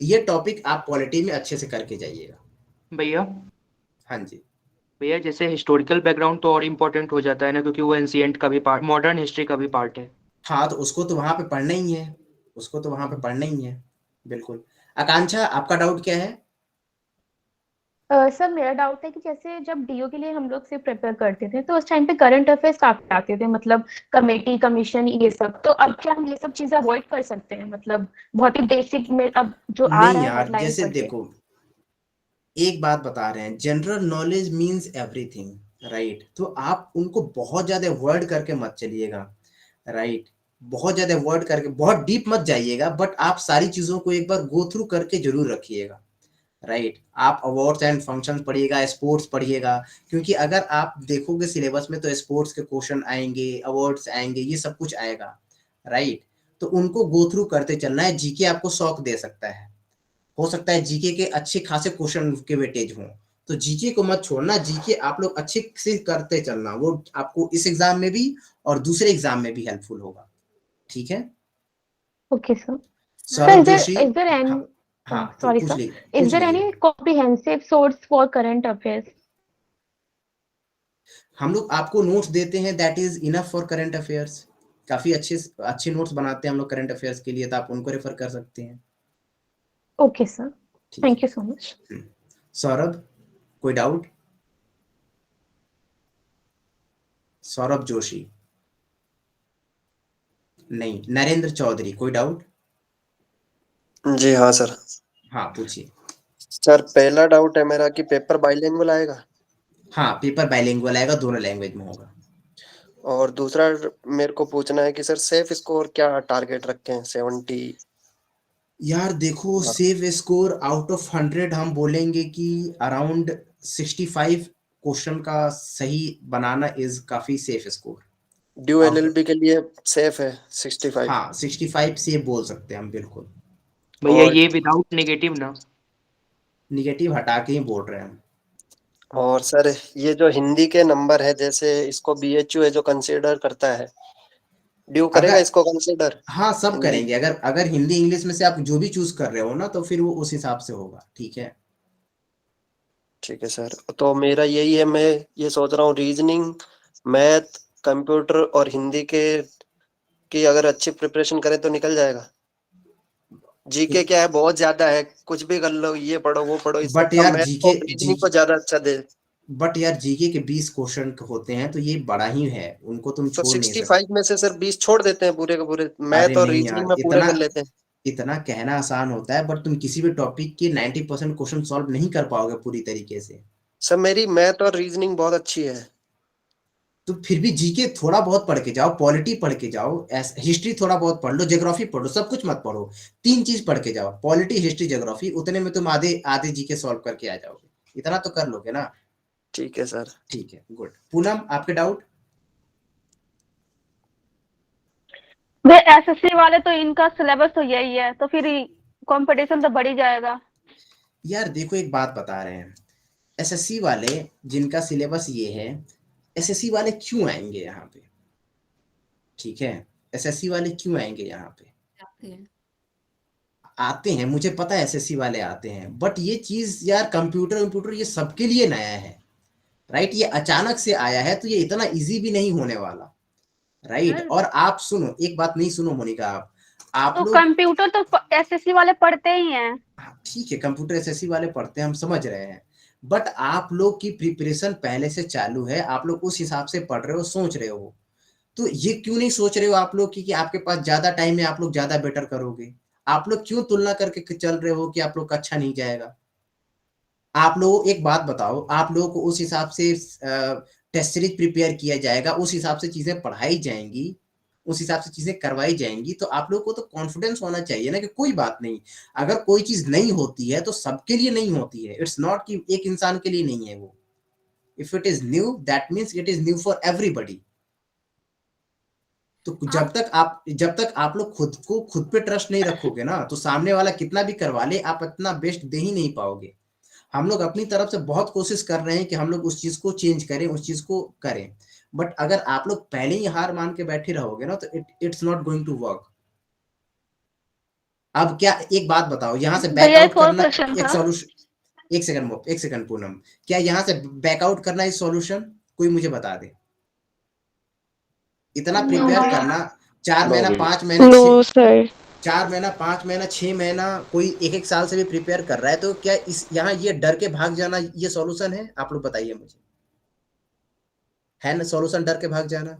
ये टॉपिक आप पॉलिटी में अच्छे से करके जाइएगा भैया। हाँ जी भैया जैसे हिस्टोरिकल बैकग्राउंड तो और इम्पोर्टेंट हो जाता है ना, क्योंकि वो एंशिएंट का भी पार्ट, मॉडर्न हिस्ट्री का भी पार्ट है। हाँ, तो उसको तो वहां पे पढ़ना ही है, उसको तो वहां पे पढ़ना ही है, बिल्कुल। आकांक्षा, आपका डाउट क्या है? सर मेरा डाउट है कि जैसे जब डीओ के लिए हम लोग से प्रिपेयर करते थे तो उस टाइम पे करंट अफेयर्स काफी आते थे, मतलब कमेटी, कमीशन, ये सब। तो अब क्या हम ये सब चीजें अवॉइड कर सकते हैं? मतलब बहुत ही बेसिक में अब जो आ नहीं रहा है यार, हेडलाइन जैसे पढ़ के। देखो एक बात बता रहे हैं, general knowledge means everything, right? तो आप उनको बहुत ज्यादा वर्ड करके मत चलिएगा, राइट? बहुत ज्यादा वर्ड करके बहुत डीप मत जाइएगा, बट आप सारी चीजों को एक बार गो थ्रू करके जरूर रखिएगा, राइट? आप अवार्ड्स एंड फंक्शंस पढ़िएगा, स्पोर्ट्स पढ़िएगा, क्योंकि अगर आप देखोगे सिलेबस में तो स्पोर्ट्स के क्वेश्चन आएंगे, अवार्ड्स आएंगे, ये सब कुछ आएगा, राइट? तो उनको गो थ्रू करते चलना है। जीके आपको शॉक दे सकता है, हो सकता है जीके के अच्छे खासे क्वेश्चन के वेटेज हों, तो जीके को मत छोड़ना, जीके आप लोग अच्छे से करते चलना, वो आपको इस एग्जाम में भी और दूसरे एग्जाम में भी हेल्पफुल होगा, ठीक है? Okay sir. Saurabh Joshi, is there any हाँ हाँ, sorry पूछ sir, लीजिए, is पूछ there लीजिए। any comprehensive source for current affairs? हम लोग आपको नोट्स देते हैं, that is enough for current affairs. काफी अच्छे अच्छे नोट्स बनाते हैं हम लोग करंट अफेयर्स के लिए, तो आप उनको रेफर कर सकते हैं। ओके सर, ठीक थैंक है। You so much. सौरभ, कोई डाउट? सौरभ जोशी नहीं। नरेंद्र चौधरी, कोई डाउट? जी हाँ सर। हाँ, पूछिए। सर पहला डाउट है मेरा कि पेपर बाइलिंगुअल आएगा? हाँ, पेपर बाइलिंगुअल आएगा, दोनों लैंग्वेज में होगा। और दूसरा मेरे को पूछना है कि सर सेफ स्कोर क्या टारगेट रखे हैं? 70? यार देखो, सेव स्कोर आउट ऑफ 100 हम बोलेंगे कि अराउंड 65 क्वेश्चन का सही बनाना इज काफी सेफ स्कोर। ड्यू एलएलबी के लिए सेफ है 65? हाँ, 65 से बोल सकते हैं हम, बिल्कुल। भैया और ये विदाउट नेगेटिव ना? निगेटिव हटा के ही बोल रहे हैं हम। और सर ये जो हिंदी के नंबर है, जैसे इसको बीएचयू है जो कंसीडर करता है, ड्यू करेगा अगर इसको कंसीडर? हाँ, सब हिंदी? करेंगे। अगर अगर हिंदी इंग्लिश में से आप जो भी चूज कर रहे हो ना, तो फिर वो उस हिसाब से होगा, ठीक है? ठीक है सर। तो मेरा यही है, मैं ये सोच रहा हूँ रीजनिंग, मैथ, कंप्यूटर और हिंदी के की अगर अच्छी प्रिपरेशन करें तो निकल जाएगा। जीके क्या है, बहुत ज्यादा है, कुछ भी कर लो, ये पढ़ो वो पढ़ो, इससे बट अच्छा यार मैथ और रीजनिंग को ज्यादा अच्छा दे। बट यार जीके के 20 क्वेश्चन होते हैं, तो ये बड़ा ही है, उनको तुम तो छोड़ नहीं सकते। 65 में से सर 20 छोड़ देते हैं, पूरे के पूरे मैथ अरे और नहीं रीजनिंग यार, में पूरे कर लेते हैं। इतना कहना आसान होता है, बट तुम किसी भी टॉपिक के 90% क्वेश्चन सॉल्व नहीं कर पाओगे पूरी तरीके से। सर मेरी मैथ और रीजनिंग बहुत अच्छी है। तो फिर भी जीके थोड़ा बहुत पढ़ के जाओ, पॉलिटी पढ़ के जाओ, हिस्ट्री थोड़ा बहुत पढ़ लो, ज्योग्राफी पढ़ लो, सब कुछ मत पढ़ो, 3 चीज पढ़ के जाओ, पॉलिटी, हिस्ट्री, ज्योग्राफी, उतने में तुम आधे आधे जीके सॉल्व करके आ जाओगे। इतना तो कर लोगे ना? ठीक है सर। ठीक है, गुड। पूनम, आपके डाउट? वे एसएससी वाले तो इनका सिलेबस तो यही है, तो फिर कंपटीशन तो बढ़ ही जाएगा। यार देखो, एक बात बता रहे हैं, एसएससी वाले जिनका सिलेबस ये है, एसएससी वाले क्यों आएंगे यहाँ पे? ठीक है, एसएससी वाले क्यों आएंगे यहाँ पे? आते हैं, मुझे पता है एसएससी वाले आते हैं, बट ये चीज यार कंप्यूटर ये सबके लिए नया है, राइट। ये अचानक से आया है तो ये इतना इजी भी नहीं होने वाला, राइट। और आप सुनो एक बात, नहीं सुनो मोनिका, आप तो लोग कंप्यूटर तो एसएससी वाले पढ़ते ही हैं। ठीक है, कंप्यूटर एसएससी वाले पढ़ते हैं, हम समझ रहे हैं, बट आप लोग की प्रिपरेशन पहले से चालू है, आप लोग उस हिसाब से पढ़ रहे हो, सोच रहे हो, तो ये क्यों नहीं सोच रहे हो आप लोग कि आपके पास ज्यादा टाइम है, आप लोग ज्यादा बेटर करोगे? आप लोग क्यों तुलना करके चल रहे हो कि आप लोग का अच्छा नहीं जाएगा? आप लोग एक बात बताओ, आप लोगों को उस हिसाब से टेस्ट सीरीज प्रिपेयर किया जाएगा, उस हिसाब से चीजें पढ़ाई जाएंगी, उस हिसाब से चीजें करवाई जाएंगी, तो आप लोगों को तो कॉन्फिडेंस होना चाहिए ना कि कोई बात नहीं, अगर कोई चीज नहीं होती है तो सबके लिए नहीं होती है। इट्स नॉट कि एक इंसान के लिए नहीं है वो। If it is knew that means it is new for everybody. तो जब तक आप लोग खुद पे ट्रस्ट नहीं रखोगे ना, तो सामने वाला कितना भी करवा ले, आप इतना बेस्ट दे ही नहीं पाओगे। हम लोग अपनी तरफ से बहुत कोशिश कर रहे हैं कि हम लोग उस चीज को चेंज करें, उस चीज को करें, बट अगर आप लोग पहले ही हार मान के बैठे रहोगे ना, तो it's not going to work. अब क्या, एक बात बताओ, यहाँ से बैकआउट करना एक सॉल्यूशन? एक सेकंड पूनम, क्या यहाँ से बैकआउट करना इज सॉल्यूशन? कोई मुझे बता दे। इतना प्रिपेयर करना, 4 महीना 5 महीना नो सर, 4 महीना 5 महीना 6 महीना, कोई एक साल से भी प्रिपेयर कर रहा है, तो क्या इस यहाँ ये डर के भाग जाना ये सॉल्यूशन है? आप लोग बताइए मुझे, है ना सॉल्यूशन डर के भाग जाना?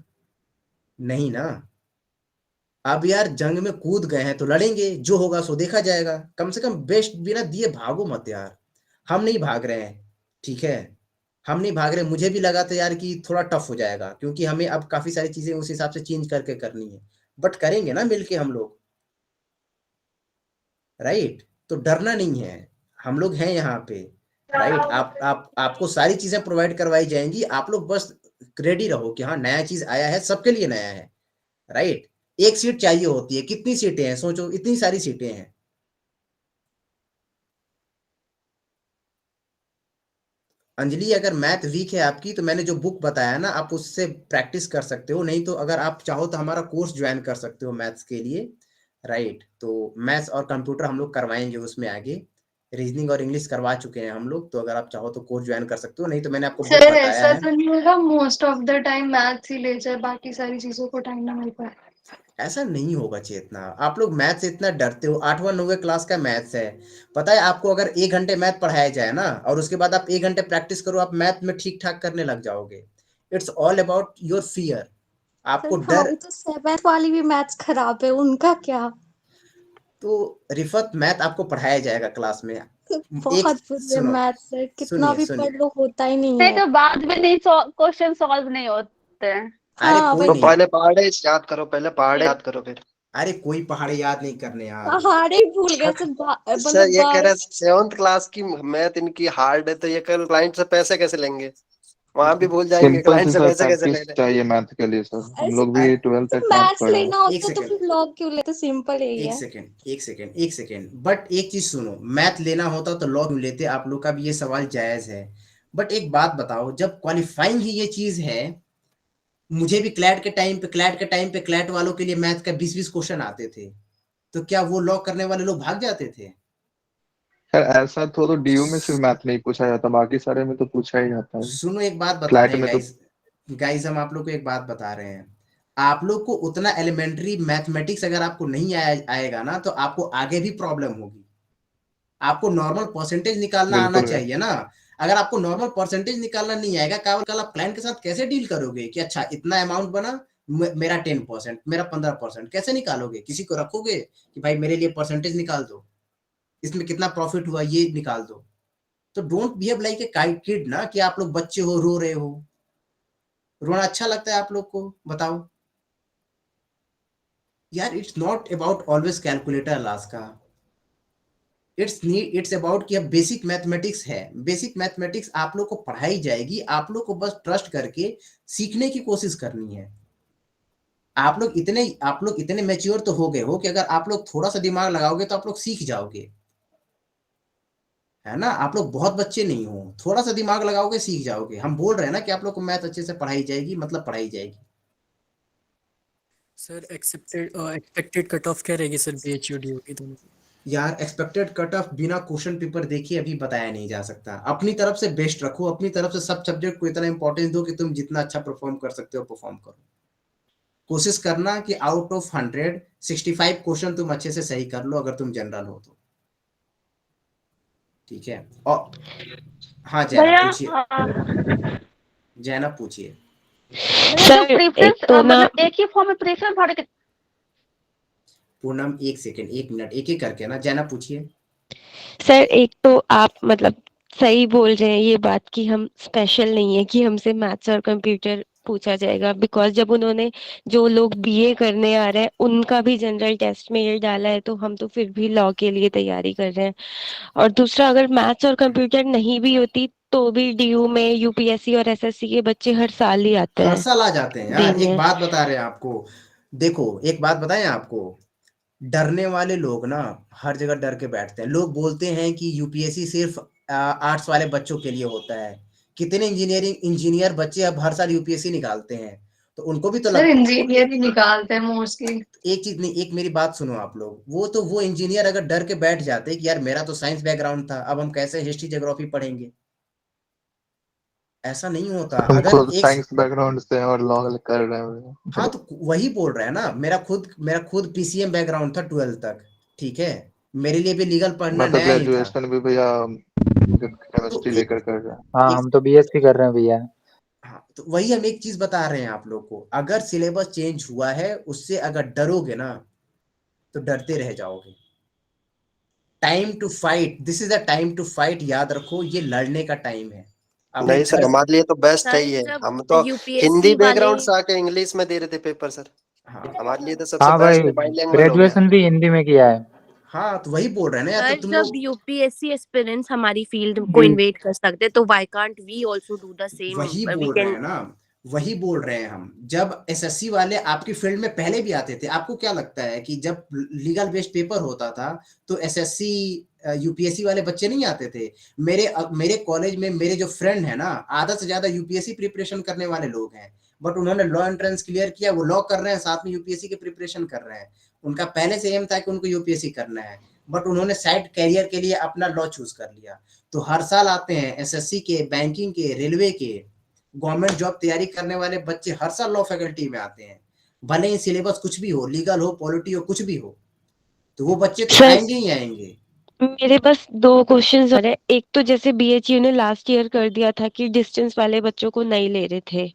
नहीं ना। अब यार जंग में कूद गए हैं तो लड़ेंगे, जो होगा सो देखा जाएगा। कम से कम बेस्ट बिना दिए भागो मत यार। हम नहीं भाग रहे हैं, ठीक है, हम नहीं भाग रहे। मुझे भी लगा था यार कि थोड़ा टफ हो जाएगा, क्योंकि हमें अब काफी सारी चीजें उस हिसाब से चेंज करके करनी है, बट करेंगे ना मिलके हम लोग, राइट। तो डरना नहीं है, हम लोग हैं यहाँ पे, राइट। आपको सारी चीजें प्रोवाइड करवाई जाएंगी, आप लोग बस रेडी रहो कि हाँ नया चीज आया है, सबके लिए नया है, राइट। एक सीट चाहिए होती है, कितनी सीटें हैं सोचो, इतनी सारी सीटें हैं। अंजलि, अगर मैथ वीक है आपकी, तो मैंने जो बुक बताया ना, आप उससे प्रैक्टिस कर सकते हो, नहीं तो अगर आप चाहो तो हमारा कोर्स ज्वाइन कर सकते हो मैथ्स के लिए, राइट। तो मैथ्स और कंप्यूटर हम लोग करवाएंगे उसमें आगे, रीजनिंग और इंग्लिश करवा चुके हैं हम लोग, तो अगर आप चाहो तो कोर्स ज्वाइन कर सकते हो, नहीं तो मैंने आपको बुक सर बताया ऐसा है। तो नहीं होगा most of the time maths ही ले जाए, बाकी सारी चीजों को टाइम ना मिल पाए? ऐसा नहीं होगा चेतना, आप लोग मैथ से इतना डरते हो, 8वां 9वें क्लास का मैथ्स है, पता है आपको, अगर 1 घंटे मैथ पढ़ाया जाए ना, और उसके बाद आप 1 घंटे प्रैक्टिस करो, आप मैथ में ठीक ठाक करने लग जाओगे। It's all about your fear. आपको डर, तो 7th वाली भी मैथ्स खराब है, उनका क्या? तो रिफत मैथ आपको पढ़ाया जाएगा क्लास में। बहुत बुरे मैथ्स है, कितना भी पढ़ लो होता ही नहीं नहीं है। तो बाद में नहीं क्वेश्चन सॉल्व नहीं होते हैं। अरे कोई तो नहीं, पहले पहाड़े याद करो, पहले पहाड़े याद करो फिर। अरे कोई पहाड़े याद नहीं करने यार। पहाड़े ही भूल गए सर मतलब ये कह रहे 7th क्लास की मैथ इनकी हार्ड है, तो ये कल क्लाइंट से पैसे कैसे लेंगे? वहां भी भूल जाएंगे सिंपल क्लाइंट सी से सर पैसे कैसे प्रैक्टिस लेने। चाहिए मैथ के लिए सर, हम लोग भी 12th तक मैथ मैथ्स पढ़े हैं। लेना होता तो फिर लॉग क्यों लेते? सिंपल यही है। एक सेकेंड, बट एक चीज सुनो, मैथ लेना होता तो लॉ क्यों लेते? आप लोग का भी ये सवाल जायज है, बट एक बात बताओ, जब क्वालिफाइंग ही ये चीज है, मुझे भी क्लैट के टाइम पे क्लैट वालों के लिए मैथ का 20-20 क्वेश्चन आते थे, तो क्या वो लॉ करने वाले लोग भाग जाते थे? सर ऐसा तो डीयू में सिर्फ मैथ नहीं पूछा जाता, बाकी सारे में तो पूछा ही जाता है। सुनो एक बात बता क्लैट रहे हैं में तो गाइस, हम आप लोग को एक बात बता रहे हैं, आप लोग को उतना एलिमेंट्री मैथमेटिक्स अगर आपको नहीं आएगा ना, तो आपको आगे भी प्रॉब्लम होगी। आपको नॉर्मल परसेंटेज निकालना आना बिल्कुल है। चाहिए ना। अगर आपको नॉर्मल परसेंटेज निकालना नहीं आएगा, कल आप क्लाइंट के साथ कैसे डील करोगे कि अच्छा इतना अमाउंट बना, मेरा 10%, मेरा 15%, कैसे निकालोगे? किसी को रखोगे कि भाई मेरे लिए परसेंटेज निकाल दो, इसमें कितना प्रॉफिट हुआ ये निकाल दो। तो don't behave like a kid ना, कि आप लोग बच्चे हो, रो रहे हो। रोना अच्छा लगता है आप लोग को? बताओ यार, it's not about always calculator Alaska, it's about कि अब बेसिक मैथमेटिक्स है, बेसिक मैथमेटिक्स आप लोग को पढ़ाई जाएगी, आप लोग को बस ट्रस्ट करके सीखने की कोशिश करनी है। आप लोग इतने मैच्योर तो हो गए हो कि अगर आप लोग थोड़ा सा दिमाग लगाओगे तो आप लोग सीख जाओगे, है ना। आप लोग बहुत बच्चे नहीं हो, थोड़ा सा दिमाग लगाओगे सीख जाओगे। हम बोल रहे हैं ना कि आप लोग को मैथ अच्छे से पढ़ाई जाएगी, मतलब पढ़ाई जाएगी। सर एक्सपेक्टेड कट ऑफ क्या रहेगी सर बीएचयू डीयू की दोनों? यार एक्सपेक्टेड कट ऑफ बिना क्वेश्चन पेपर देखिए अभी बताया नहीं जा सकता। अपनी तरफ से बेस्ट रखो, अपनी तरफ से सब सब्जेक्ट को इतना इंपॉर्टेंस दो कि तुम जितना अच्छा परफॉर्म कर सकते हो परफॉर्म करो। कोशिश करना कि आउट ऑफ 100 65 क्वेश्चन तुम अच्छे से सही कर लो अगर तुम जनरल हो तो, ठीक है। और हाँ जैनब भैया पूछिए, जैनब पूछिए। भैया जो सर एक प्रेफरेंस तो ना मतलब एक ही फॉर्म में प्रेफरेंस भर के पूनम एक सेकंड, एक मिनट, एक एक करके ना। जैनब पूछिए। सर एक तो आप मतलब सही बोल रहे हैं ये बात कि हम स्पेशल नहीं है कि हमसे मैथ्स और कंप्यूटर पूछा जाएगा, बिकॉज जब उन्होंने जो लोग बीए करने आ रहे हैं उनका भी जनरल टेस्ट में ये डाला है, तो हम तो फिर भी लॉ के लिए तैयारी कर रहे हैं। और दूसरा, अगर मैथ्स और कंप्यूटर नहीं भी होती तो भी डीयू में यूपीएससी और एसएससी के बच्चे हर साल ही आते हर हैं साल आ जाते हैं यार। एक देने। बात बता रहे हैं आपको, देखो एक बात बताएं आपको, डरने वाले लोग ना हर जगह डर के बैठते हैं। लोग बोलते हैं कि यूपीएससी सिर्फ आर्ट्स वाले बच्चों के लिए होता है। कितने इंजीनियर बच्चे अब हर साल यूपीएससी निकालते हैं, तो उनको भी तो सर लग। इंजीनियर ही निकालते हैं मोस्टली। एक चीज नहीं, एक मेरी बात सुनो आप लोग, वो इंजीनियर अगर डर के बैठ जाते कि यार मेरा तो साइंस बैकग्राउंड था, अब हम कैसे हिस्ट्री ज्योग्राफी पढ़ेंगे, ऐसा नहीं होता। हम अगर खुद एक, साइंस बैकग्राउंड से हैं और लॉ कर रहे हाँ हैं। तो वही बोल रहे हैं ना, मेरा खुद पीसीएम बैकग्राउंड था 12th तक, ठीक है। मेरे लिए भी लीगल पढ़ना मैं तो नया ही था। ग्रेजुएशन भी भैया तो केमिस्ट्री लेकर कर रहा हूँ। हाँ, एक, हम तो बीएससी कर रहे हैं भैया। हाँ तो वही हम एक चीज बता रहे हैं आप लोग को, अगर सिलेबस चेंज हुआ है उससे अगर डरोगे ना तो डरते रह जाओगे। Time to fight, this is the time to fight, याद रखो ये लड़ने का टाइम है अपने नहीं सर, घर। हमारे लिए तो बेस्ट है सर ये। जब हम तो हिंदी यूपीएससी वाले, बैकग्राउंड से आके इंग्लिश में दे रहे थे पेपर सर। हाँ हमारे लिए तो सबसे हाँ भाई, बेस्ट है, बाइलिंगुअल हो गया। ग्रेजुएशन भी हिंदी में किया है। हाँ तो वही बोल रहे हैं ना यार, तो सर तुम जब लोग यूपीएससी एस्पिरेंट्स हमारी फील्ड को जी। इन्वेट कर सकते तो why can't we also do the same. वही वी बोल रहे कैन। हैं ना, वही बोल रहे हैं हम। जब एसएससी वाले आपकी फील्ड में पहले भी आते थे, आपको क्या लगता है कि जब लीगल बेस्ड पेपर होता था तो एसएससी यूपीएससी वाले बच्चे नहीं आते थे? मेरे कॉलेज में मेरे जो फ्रेंड है ना, आधा से ज्यादा यूपीएससी प्रिपरेशन करने वाले लोग हैं, बट उन्होंने लॉ एंट्रेंस क्लियर किया, वो लॉ कर रहे हैं साथ में यूपीएससी की प्रिपरेशन कर रहे हैं। उनका पहले से एम था कि उनको यूपीएससी करना है, बट उन्होंने साइड कैरियर के लिए अपना लॉ चूज कर लिया। तो हर साल आते हैं एसएससी के, बैंकिंग के, रेलवे के, गवर्नमेंट जॉब तैयारी करने वाले बच्चे हर साल लॉ फैकल्टी में आते हैं। भले ही सिलेबस कुछ भी हो, लीगल हो, पॉलिटी हो, कुछ भी हो, तो वो बच्चे तो सर आएंगे ही आएंगे। मेरे पास दो क्वेश्चंस और है। एक तो जैसे बीएचयू ने लास्ट ईयर कर दिया था कि डिस्टेंस वाले बच्चों को नहीं ले रहे थे,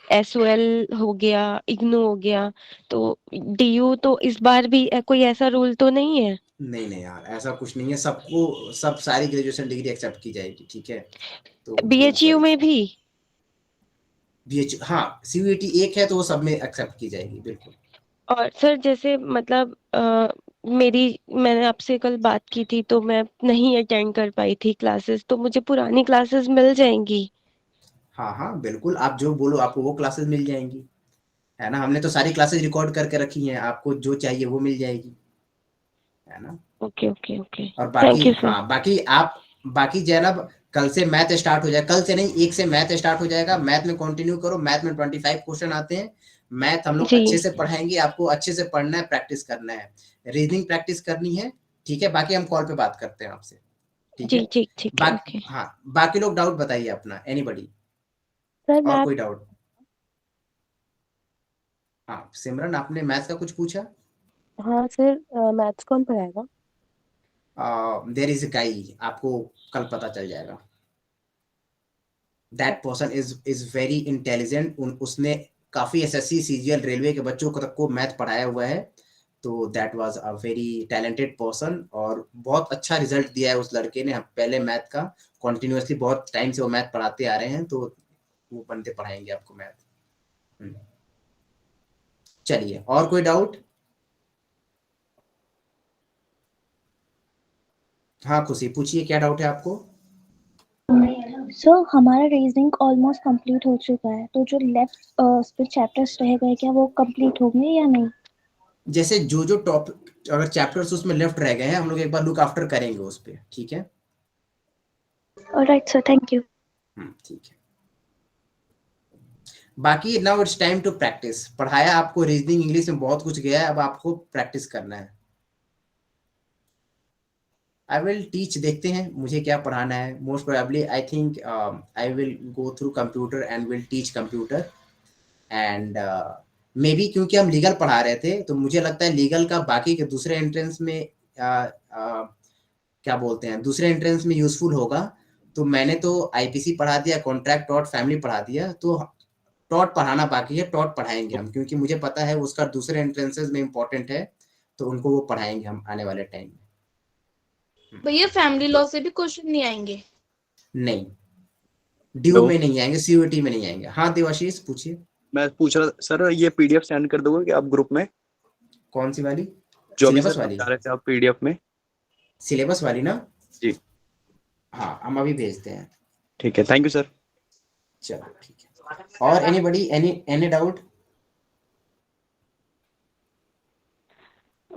एसओएल हो गया, इग्नू हो गया, तो डीयू तो इस बार भी कोई ऐसा रूल तो नहीं है? नहीं नहीं यार, ऐसा कुछ नहीं है, सबको सब सारी ग्रेजुएशन डिग्री एक्सेप्ट की जाएगी, ठीक है। तो वो बीएचयू में भी? बीएच, हाँ सीयूईटी एक है तो वो सब में एक्सेप्ट की जाएगी, बिल्कुल। और सर जैसे मतलब मैंने आपसे कल बात की थी तो मैं नहीं अटेंड कर पाई थी क्लासेस, तो मुझे पुरानी क्लासेस मिल जाएंगी? हाँ हाँ बिल्कुल, आप जो बोलो आपको वो क्लासेस मिल जाएंगी, है ना। हमने तो सारी क्लासेस रिकॉर्ड करके रखी हैं, आपको जो चाहिए वो मिल जाएगी, है ना। ओके ओके ओके, और थैंक बाकी यू सर। हाँ, बाकी जैनब, कल से मैथ स्टार्ट हो जाए, कल से नहीं, एक से मैथ स्टार्ट हो जाएगा। मैथ में कंटिन्यू करो, मैथ में 25 क्वेश्चन आते हैं। मैथ हम लोग जी अच्छे से पढ़ाएंगे, आपको अच्छे से पढ़ना है, प्रैक्टिस करना है, रीजनिंग प्रैक्टिस करनी है, ठीक है। बाकी हम कॉल पे बात करते हैं आपसे, ठीक जी है। ठीक ठीक है, बाकी ओके। हाँ, बाकी लोग डाउट बताइए अपना, एनीबडी सर और मैथ। कोई डाउट? हाँ सिमरन, आपने मैथ का कुछ पूछा? हाँ सर, मैथ्स कौन पढ़ाएगा? देयर इज अ गाई, आपको कल पता चल जाएगा। That person is very intelligent, उसने काफी एसएससी सीजीएल रेलवे के बच्चों को तक को मैथ पढ़ाया हुआ है। तो that was a very talented person, और बहुत अच्छा रिजल्ट दिया है उस लड़के ने। हम पहले मैथ का कॉन्टिन्यूसली बहुत टाइम से वो मैथ पढ़ाते आ रहे हैं, तो वो बनते पढ़ाएंगे आपको मैथ। चलिए, और कोई डाउट? हाँ खुशी, पूछिए क्या डाउट है आपको? सर हमारा रीजनिंग ऑलमोस्ट कंप्लीट हो चुका है, तो जो लेफ्ट चैप्टर्स रह गए क्या वो कंप्लीट होंगे या नहीं? जैसे जो जो टॉपिक अगर चैप्टर्स उसमें लेफ्ट रह गए हैं, हम लोग एक बार लुक आफ्टर करेंगे उस पर, ठीक है। Alright sir, thank you. ठीक है। बाकी now it's time to practice. पढ़ाया आपको रीजनिंग इंग्लिश में बहुत कुछ गया है, अब आपको प्रैक्टिस करना है। आई विल टीच, देखते हैं मुझे क्या पढ़ाना है। Most probably I think I will go through computer and will teach computer and may be, क्योंकि हम लीगल पढ़ा रहे थे तो मुझे लगता है लीगल का बाकी के दूसरे एंट्रेंस में क्या बोलते हैं, दूसरे एंट्रेंस में यूजफुल होगा। तो मैंने तो आईपीसी पढ़ा दिया, कॉन्ट्रैक्ट टॉट फैमिली पढ़ा दिया, तो टॉट पढ़ाना बाकी है, टॉट पढ़ाएंगे हम, क्योंकि मुझे पता है उसका दूसरे एंट्रेंसेस में इम्पोर्टेंट है, तो उनको वो पढ़ाएंगे हम आने वाले टाइम में। भैया फैमिली लॉ से भी क्वेश्चन नहीं आएंगे? नहीं, ड्यू में नहीं आएंगे, सीयूईटी में नहीं आएंगे। हाँ देवाशीष पूछिए। मैं पूछ रहा सर, ये पीडीएफ सेंड कर दोगे कि आप ग्रुप में? कौन सी वाली? जो भी सिलेबस सर वाली? बता रहे थे आप पीडीएफ में। सिलेबस वाली ना? जी हाँ, हम अभी भेजते हैं। ठीक है, थैंक यू सर। चलो ठीक है। और एनीबॉडी, एनी डाउट?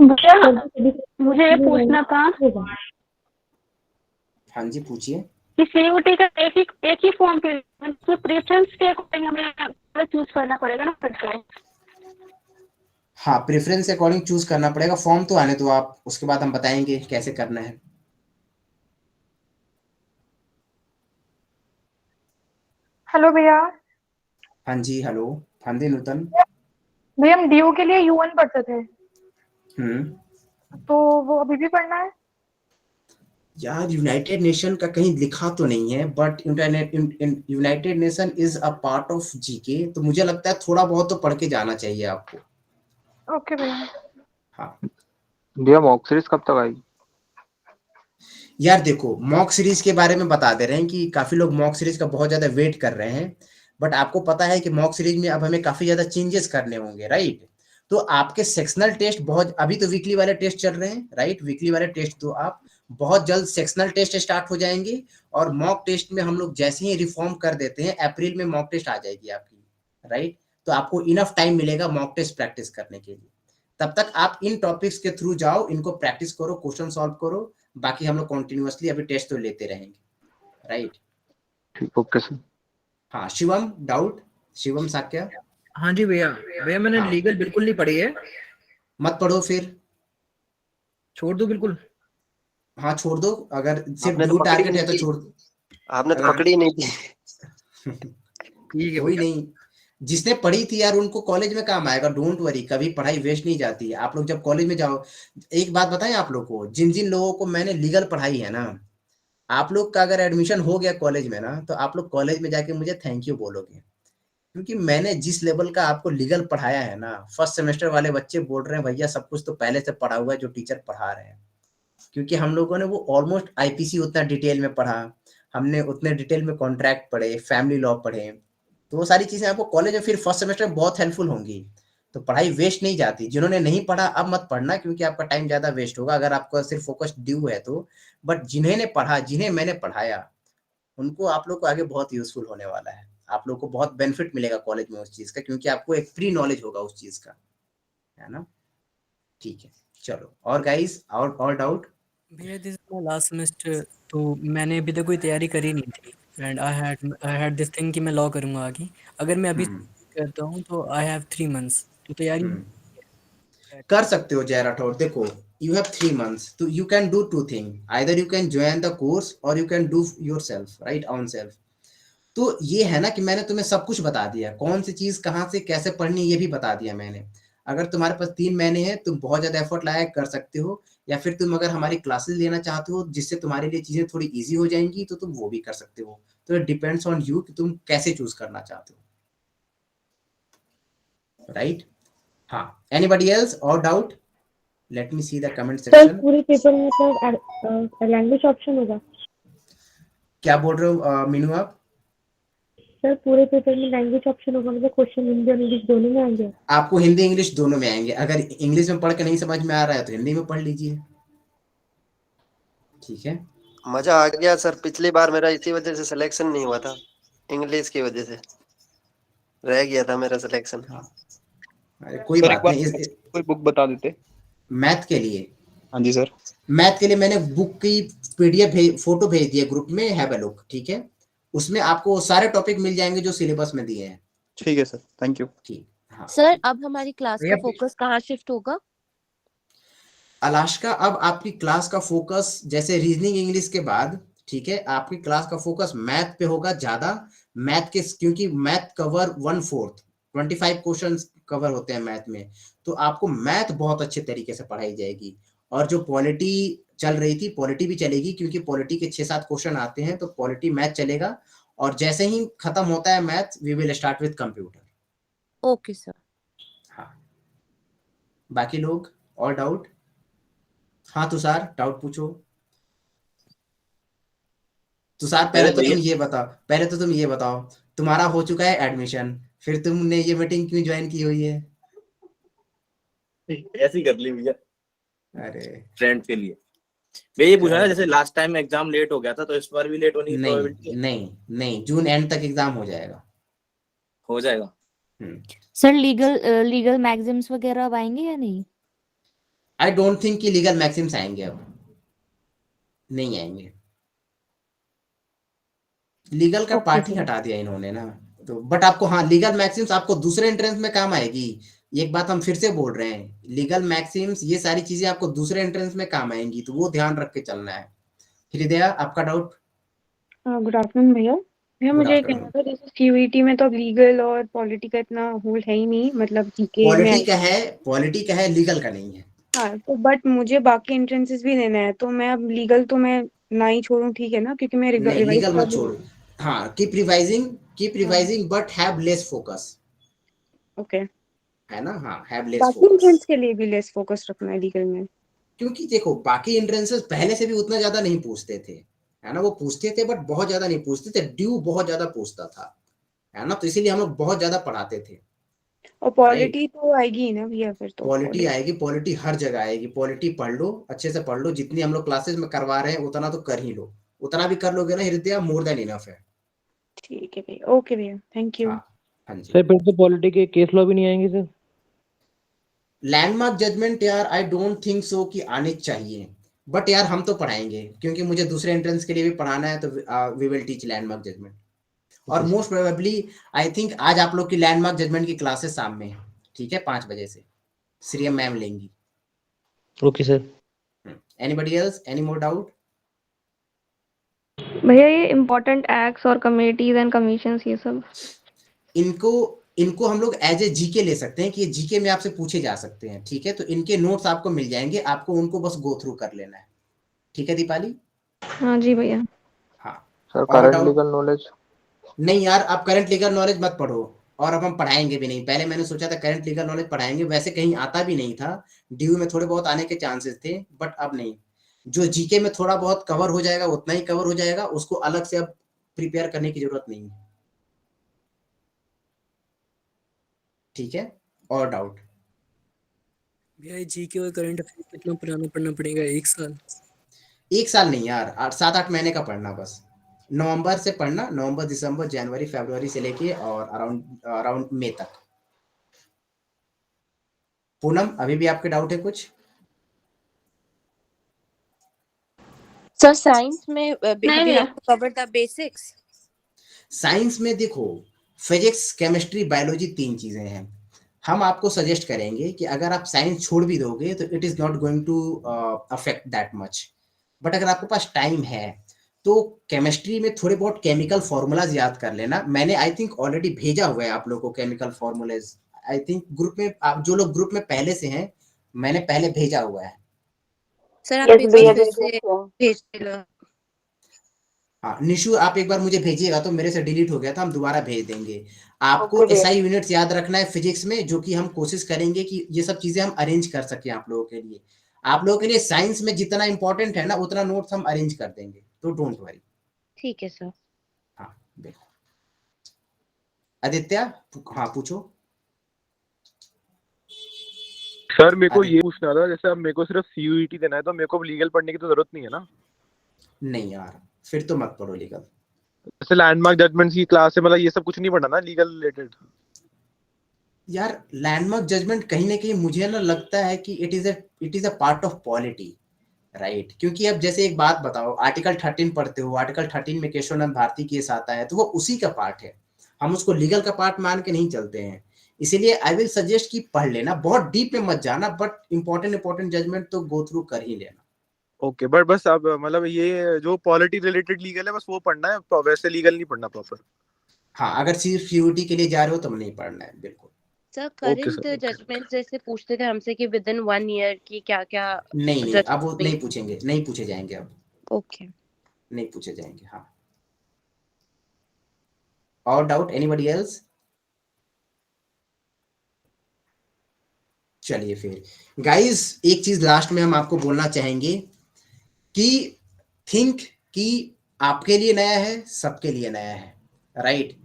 मुझे ये पूछना था हाँ जी पूछिए। कि सीयूटी का एक ही फॉर्म के प्रेफरेंस के अकॉर्डिंग हमें चूज करना पड़ेगा ना फिर से? हाँ, प्रेफरेंस अकॉर्डिंग चूज करना पड़ेगा। फॉर्म तो आने दो आप, उसके बाद हम बताएंगे कैसे करना है। हेलो भैया। हाँ जी हेलो। हाँ जी नूतन। भैया हम डीयू के लिए यूएन पढ़ते थे, हम्म। तो वो अभी भी पढ़ना है? यार यूनाइटेड नेशन का कहीं लिखा तो नहीं है, but United nation is a part of GK, तो मुझे लगता है थोड़ा बहुत तो पढ़ के जाना चाहिए आपको। ओके भैया। हाँ भैया मॉक सीरीज कब तक आएगी? यार देखो, मॉक सीरीज के बारे में बता दे रहे हैं कि काफी लोग मॉक सीरीज का बहुत ज्यादा वेट कर रहे हैं, बट आपको पता है कि मॉक सीरीज में अब हमें काफी ज्यादा चेंजेस करने होंगे, राइट? तो आपके सेक्शनल टेस्ट बहुत, अभी तो वीकली वाले टेस्ट चल रहे हैं, राइट? वीकली वाले टेस्ट तो आप बहुत जल्द सेक्शनल टेस्ट स्टार्ट हो जाएंगे, और मॉक टेस्ट में हम लोग जैसे ही रिफॉर्म कर देते हैं, अप्रैल में मॉक टेस्ट आ जाएगी आपकी, राइट? तो आपको इनफ टाइम मिलेगा मॉक टेस्ट प्रैक्टिस करने के लिए। तब तक आप इन टॉपिक्स के थ्रू जाओ, इनको प्रैक्टिस करो, क्वेश्चन सॉल्व करो, बाकी हम लोग कॉन्टिन्यूअसली अभी टेस्ट तो लेते रहेंगे, राइट? ठीक, ओके सर। हाँ शिवम, डाउट? शिवम साक्या? हाँ जी भैया। भैया मैंने हाँ। लीगल बिल्कुल नहीं पढ़ी है। मत पढ़ो फिर, छोड़ दो बिल्कुल। हाँ छोड़ दो, अगर सिर्फ आपने तो ड्यू पकड़ी टारगेट है नहीं तो थी। छोड़ दो। आपने तो अगर- पकड़ी नहीं थी। ठीक है कोई भैया। नहीं, जिसने पढ़ी थी यार उनको कॉलेज में काम आएगा, डोंट वरी, कभी पढ़ाई वेस्ट नहीं जाती है। आप लोग जब कॉलेज में जाओ, एक बात बताएं आप लोग को, जिन जिन लोगों को मैंने लीगल पढ़ाई है ना, आप लोग का अगर एडमिशन हो गया कॉलेज में ना, तो आप लोग कॉलेज में जाके मुझे थैंक यू बोलोगे, क्योंकि मैंने जिस लेवल का आपको लीगल पढ़ाया है ना, फर्स्ट सेमेस्टर वाले बच्चे बोल रहे हैं भैया सब कुछ तो पहले से पढ़ा हुआ है जो टीचर पढ़ा रहे हैं, क्योंकि हम लोगों ने वो ऑलमोस्ट आईपीसी उतना डिटेल में पढ़ा, हमने उतने डिटेल में कॉन्ट्रैक्ट पढ़े, फैमिली लॉ पढ़े, तो वो सारी चीजें आपको कॉलेज में फिर फर्स्ट सेमेस्टर में बहुत हेल्पफुल होंगी। तो पढ़ाई वेस्ट नहीं जाती। जिन्होंने नहीं पढ़ा अब मत पढ़ना, क्योंकि आपका टाइम ज्यादा वेस्ट होगा अगर आपका सिर्फ फोकस ड्यू है तो। बट जिन्हें पढ़ा, जिन्हें मैंने पढ़ाया, उनको आप लोग को आगे बहुत यूजफुल होने वाला है, आप लोग को बहुत बेनिफिट मिलेगा कॉलेज में उस चीज का, क्योंकि आपको एक प्री नॉलेज होगा उस चीज का, है ना? ठीक है चलो, और गाइस और डाउट? भैया this is my last semester, तो मैंने अभी तक कोई तैयारी करी नहीं थी, and I had this thing कि मैं लॉ करूंगा आगे। अगर मैं अभी करता हूँ तो आई हैव 3 मंथ्स, तो तैयारी कर सकते हो जय राठौर। देखो, you have 3 months, so you can do 2 things, either you can join the course or you can do yourself, right, on self। तो ये है ना कि मैंने तुम्हें सब कुछ बता दिया, कौन सी चीज कहाँ से कैसे पढ़नी ये भी बता दिया मैंने। अगर तुम्हारे पास 3 महीने हैं, तुम बहुत ज्यादा एफर्ट लगाए कर सकते हो, या फिर तुम अगर हमारी क्लासेस लेना चाहते हो जिससे तुम्हारे लिए चीजें थोड़ी इजी हो जाएंगी, तो तुम वो भी कर सकते हो। तो इट डिपेंड्स ऑन यू कि तुम कैसे चूज करना चाहते हो, राइट? हाँ, एनीबॉडी एल्स और doubt? Let me see the comment sir section. पूरे पेपर में मतलब लैंग्वेज ऑप्शन होगा? क्या बोल रहे हो मीनू आप? सर पूरे पेपर में लैंग्वेज ऑप्शन होगा, मतलब क्वेश्चन हिंदी और इंग्लिश दोनों में आएंगे? आपको हिंदी इंग्लिश दोनों में आएंगे। अगर इंग्लिश में पढ़ के नहीं समझ में आ रहा है तो हिंदी में पढ़ लीजिए, ठीक है? मजा आ गया सर। पिछली बार मेरा इसी वजह से सिलेक्शन नहीं हुआ था, इंग्लिश की वजह से रह गया था मेरा सिलेक्शन। अरे कोई सर, बात एक बार नहीं। कोई बुक बता देते मैथ के लिए? हाँ जी सर। मैथ के लिए मैंने बुक की पीडीएफ फोटो भेज दिया ग्रुप में, हैव अ लुक, ठीक है? उसमें आपको सारे टॉपिक मिल जाएंगे जो सिलेबस में दिए हैं। ठीक है सर, थैंक यू। ठीक, हाँ। सर अब हमारी क्लास का भैया फोकस कहाँ शिफ्ट होगा? अलास्का, अब आपकी क्लास का फोकस जैसे रीजनिंग इंग्लिश के बाद, ठीक है, आपकी क्लास का फोकस मैथ पे होगा ज्यादा। मैथ के, क्योंकि मैथ कवर 1/4 25 क्वेश्चंस कवर होते हैं मैथ में, तो आपको मैथ बहुत अच्छे तरीके से पढ़ाई जाएगी। और जो पॉलिटी चल रही थी, पॉलिटी भी चलेगी, क्योंकि पॉलिटी के 6-7 क्वेश्चन आते हैं, तो पॉलिटी मैथ चलेगा। और जैसे ही खत्म होता है math, we will start with computer. Okay sir. हाँ, बाकी लोग और डाउट? हाँ तुषार, डाउट पूछो। तुषार, पहले तो तुम ये बताओ, तुम्हारा हो चुका है एडमिशन, फिर तुमने ये मीटिंग क्यों ज्वाइन की हुई है? ऐसे ही कर ली भैया, अरे फ्रेंड के लिए। मैं ये पूछा ना, जैसे लास्ट टाइम एग्जाम लेट हो गया था, तो इस बार भी लेट होने की प्रोबेबिलिटी है? नहीं, जून एंड तक एग्जाम हो जाएगा। हो जाएगा। सर लीगल मैगजिम्स वगैरह अब आएंगे या नहीं? आई डोंट थिंक कि लीगल मैक्सिम्स आएंगे, अब नहीं आएंगे। लीगल का पार्ट ही हटा दिया इन्होंने ना, तो बट आपको, हाँ, लीगल मैक्सिम्स आपको दूसरे एंट्रेंस में काम आएगी। एक बात हम फिर से बोल रहे हैं, लीगल मैक्सिम्स ये सारी चीजें आपको दूसरे एंट्रेंस में काम आएंगी, तो वो ध्यान रख के चलना है। हृदय, आपका डाउट? गुड आफ्टरनून भैया। भैया मुझे कहना था, जैसे सीयूईटी में तो अब लीगल और पॉलिटी का इतना होल्ड है ही नहीं, मतलब जीके में पॉलिटी का है, लीगल का नहीं है। हाँ, तो बट मुझे बाकी एंट्रेंसेस भी देना है, तो मैं अब लीगल तो मैं ना ही छोड़ूं, ठीक है ना, क्योंकि मैं लीगल मत छोड़। हाँ, keep revising but have less focus. Okay, है ना? हाँ, हैव लेस बाकी एंट्रेंस के लिए भी लेस फोकस रखना है लीगल में, क्योंकि देखो बाकी एंट्रेंसेस पहले से भी उतना ज्यादा नहीं पूछते थे, है ना? वो पूछते थे बट बहुत ज्यादा नहीं पूछते थे, ड्यू बहुत ज्यादा पूछता था, है ना? तो इसीलिए हम लोग बहुत ज्यादा पढ़ाते थे। और पॉलिटी तो आएगी ना भैया, फिर तो पॉलिटी आएगी, पॉलिटी हर जगह आएगी। पॉलिटी पढ़ लो, अच्छे से पढ़ लो, जितनी हम लोग क्लासेस में करवा रहे हैं उतना तो कर ही लो, उतना भी कर लोगे ना हृदय, मोर देन इनफ है। ठीक है भैया, ओके भैया, थैंक यू। हाँ जी सर, फिर तो पॉलिटी के केस लॉ भी नहीं आएंगे सर? लैंडमार्क जजमेंट यार, आई डोंट थिंक सो कि आने चाहिए, बट यार हम तो पढ़ाएंगे, क्योंकि मुझे दूसरे एंट्रेंस के लिए भी पढ़ाना है, तो we will teach landmark judgement. और मोस्ट प्रोबेबली आई थिंक आज आप लोग की लैंडमार्क जजमेंट की क्लासेस शाम में है, ठीक है, 5 बजे से श्रीएम मैम लेंगी। Okay sir. Anybody else, any more doubt? भैया ये इम्पोर्टेंट एक्ट्स और कमेटीज एंड कमीशंस ये सब, इनको हम लोग एज ए जीके ले सकते हैं, कि ये जीके में आपसे पूछे जा सकते हैं, ठीक है? तो इनके नोट्स आपको मिल जाएंगे, आपको उनको बस गो थ्रू कर लेना है, ठीक है दीपाली? हाँ जी भैया। हाँ सर, करंट लीगल नॉलेज नहीं यार, आप करंट लीगल नॉलेज मत पढ़ो, और अब हम पढ़ाएंगे भी नहीं। पहले मैंने सोचा था करंट लीगल नॉलेज पढ़ाएंगे, वैसे कहीं आता भी नहीं था, ड्यू में थोड़े बहुत आने के चांसेस थे, बट अब नहीं। जो जीके में थोड़ा बहुत कवर हो जाएगा उतना ही कवर हो जाएगा, उसको अलग से अब प्रिपेयर करने की जरूरत नहीं है, ठीक है? और डाउट? भैया जीके और करंट अफेयर कितना पुराना पढ़ना पड़ेगा? 1 साल? 1 साल नहीं यार, 7-8 महीने का पढ़ना बस। नवंबर से पढ़ना, नवंबर, दिसंबर, जनवरी, फरवरी से लेके और अराउंड मई तक। पूनम, अभी भी आपके डाउट है कुछ? सर साइंस में कवर द बेसिक्स। साइंस में देखो, फिजिक्स, केमिस्ट्री, बायोलॉजी 3 चीजें हैं। हम आपको सजेस्ट करेंगे कि अगर आप साइंस छोड़ भी दोगे तो it is not going to affect that much, but अगर आपके पास टाइम है तो केमिस्ट्री में थोड़े बहुत केमिकल फॉर्मूलाज याद कर लेना। मैंने आई थिंक ऑलरेडी भेजा हुआ है आप लोगों को chemical formulas, I think group में, आप जो लोग ग्रुप में पहले से हैं, मैंने पहले भेजा हुआ है। सर आप एक बार फिर से भेज देना। हाँ निशु, आप एक बार मुझे भेजिएगा, तो मेरे से डिलीट हो गया था, हम दोबारा भेज देंगे। आपको एसआई यूनिट्स याद रखना है फिजिक्स में, जो कि हम कोशिश करेंगे कि ये सब चीजें हम अरेंज कर सकें आप लोगों के लिए। आप लोगों के लिए साइंस में जितना इंपॉर्टेंट है ना, उतना नोट्स हम अरेंज कर देंगे, तो डोंट वरी। ठीक है सर। हाँ देखो, आदित्य, हाँ पूछो। सर मेरे को ये पूछना था, जैसे अब मेरे को सिर्फ सीयूईटी देना है, तो मेरे को लीगल पढ़ने की तो जरूरत नहीं है ना? नहीं यार, फिर तो मत पढ़ो लीगल। जैसे लैंडमार्क जजमेंट्स की क्लास है, मतलब ये सब कुछ नहीं पढ़ना ना लीगल रिलेटेड? यार लैंडमार्क जजमेंट कहीं ना कहीं मुझे ना लगता है कि it is a part of polity, right? क्योंकि अब जैसे एक बात बताओ, आर्टिकल 13 पढ़ते हो, आर्टिकल 13 में केशवानंद भारती केस आता है, तो वो उसी का पार्ट है, हम उसको लीगल का पार्ट मान के नहीं चलते हैं। इसीलिए आई विल सजेस्ट कि पढ़ लेना, बहुत डीप में मत जाना, बट इंपॉर्टेंट जजमेंट तो गो थ्रू कर ही लेना। ओके, बट बस अब मतलब ये जो पॉलिटी रिलेटेड लीगल है बस वो पढ़ना है, वैसे लीगल नहीं पढ़ना प्रॉपर। हाँ, अगर सिर्फ सीयूटी के लिए जा रहे हो तब नहीं पढ़ना है, बिल्कुल। Sir okay current sir. Judgement जैसे पूछते थे हमसे कि विद इन 1 ईयर की क्या क्या नहीं अब वो नहीं पूछेंगे, नहीं पूछे जाएंगे अब, ओके नहीं पूछे जाएंगे। हाँ, और डाउट एनीबॉडी एल्स? चलिए फिर गाइस, एक चीज लास्ट में हम आपको बोलना चाहेंगे कि थिंक कि आपके लिए नया है, सबके लिए नया है, राइट?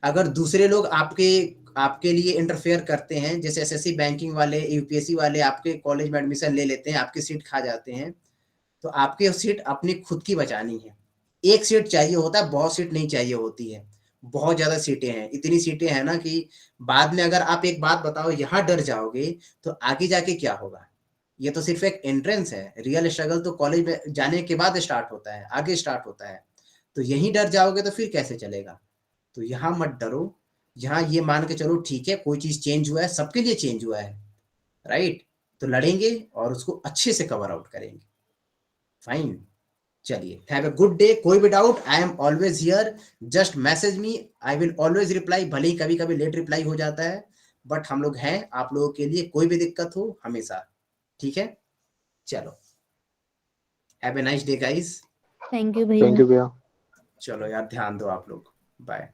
अगर दूसरे लोग आपके लिए इंटरफेयर करते हैं, जैसे एसएससी बैंकिंग वाले, यूपीएससी वाले आपके कॉलेज में एडमिशन ले लेते हैं, आपकी सीट खा जाते हैं, तो आपके सीट अपनी खुद की बचानी है। एक सीट चाहिए होता है, बहुत सीट नहीं चाहिए होती है। बहुत ज्यादा सीटें हैं, इतनी सीटें हैं ना कि बाद में अगर आप एक बात बताओ यहाँ डर जाओगे तो आगे जाके क्या होगा? ये तो सिर्फ एक एंट्रेंस है, रियल स्ट्रगल तो कॉलेज में जाने के बाद स्टार्ट होता है, आगे स्टार्ट होता है। तो यहीं डर जाओगे तो फिर कैसे चलेगा? तो यहाँ मत डरो, यहाँ ये मान के चलो ठीक है, कोई चीज चेंज हुआ है, सबके लिए चेंज हुआ है, राइट? तो लड़ेंगे और उसको अच्छे से कवर आउट करेंगे। फाइन, चलिए, हैव अ गुड डे। कोई भी doubt, I am always here, just message me, I will always reply. भले ही कभी कभी लेट रिप्लाई हो जाता है, बट हम लोग हैं आप लोगों के लिए, कोई भी दिक्कत हो हमेशा, ठीक है? चलो, have a nice day guys. Thank you thank भैया। यू भैया। चलो यार, ध्यान दो आप लोग, बाय।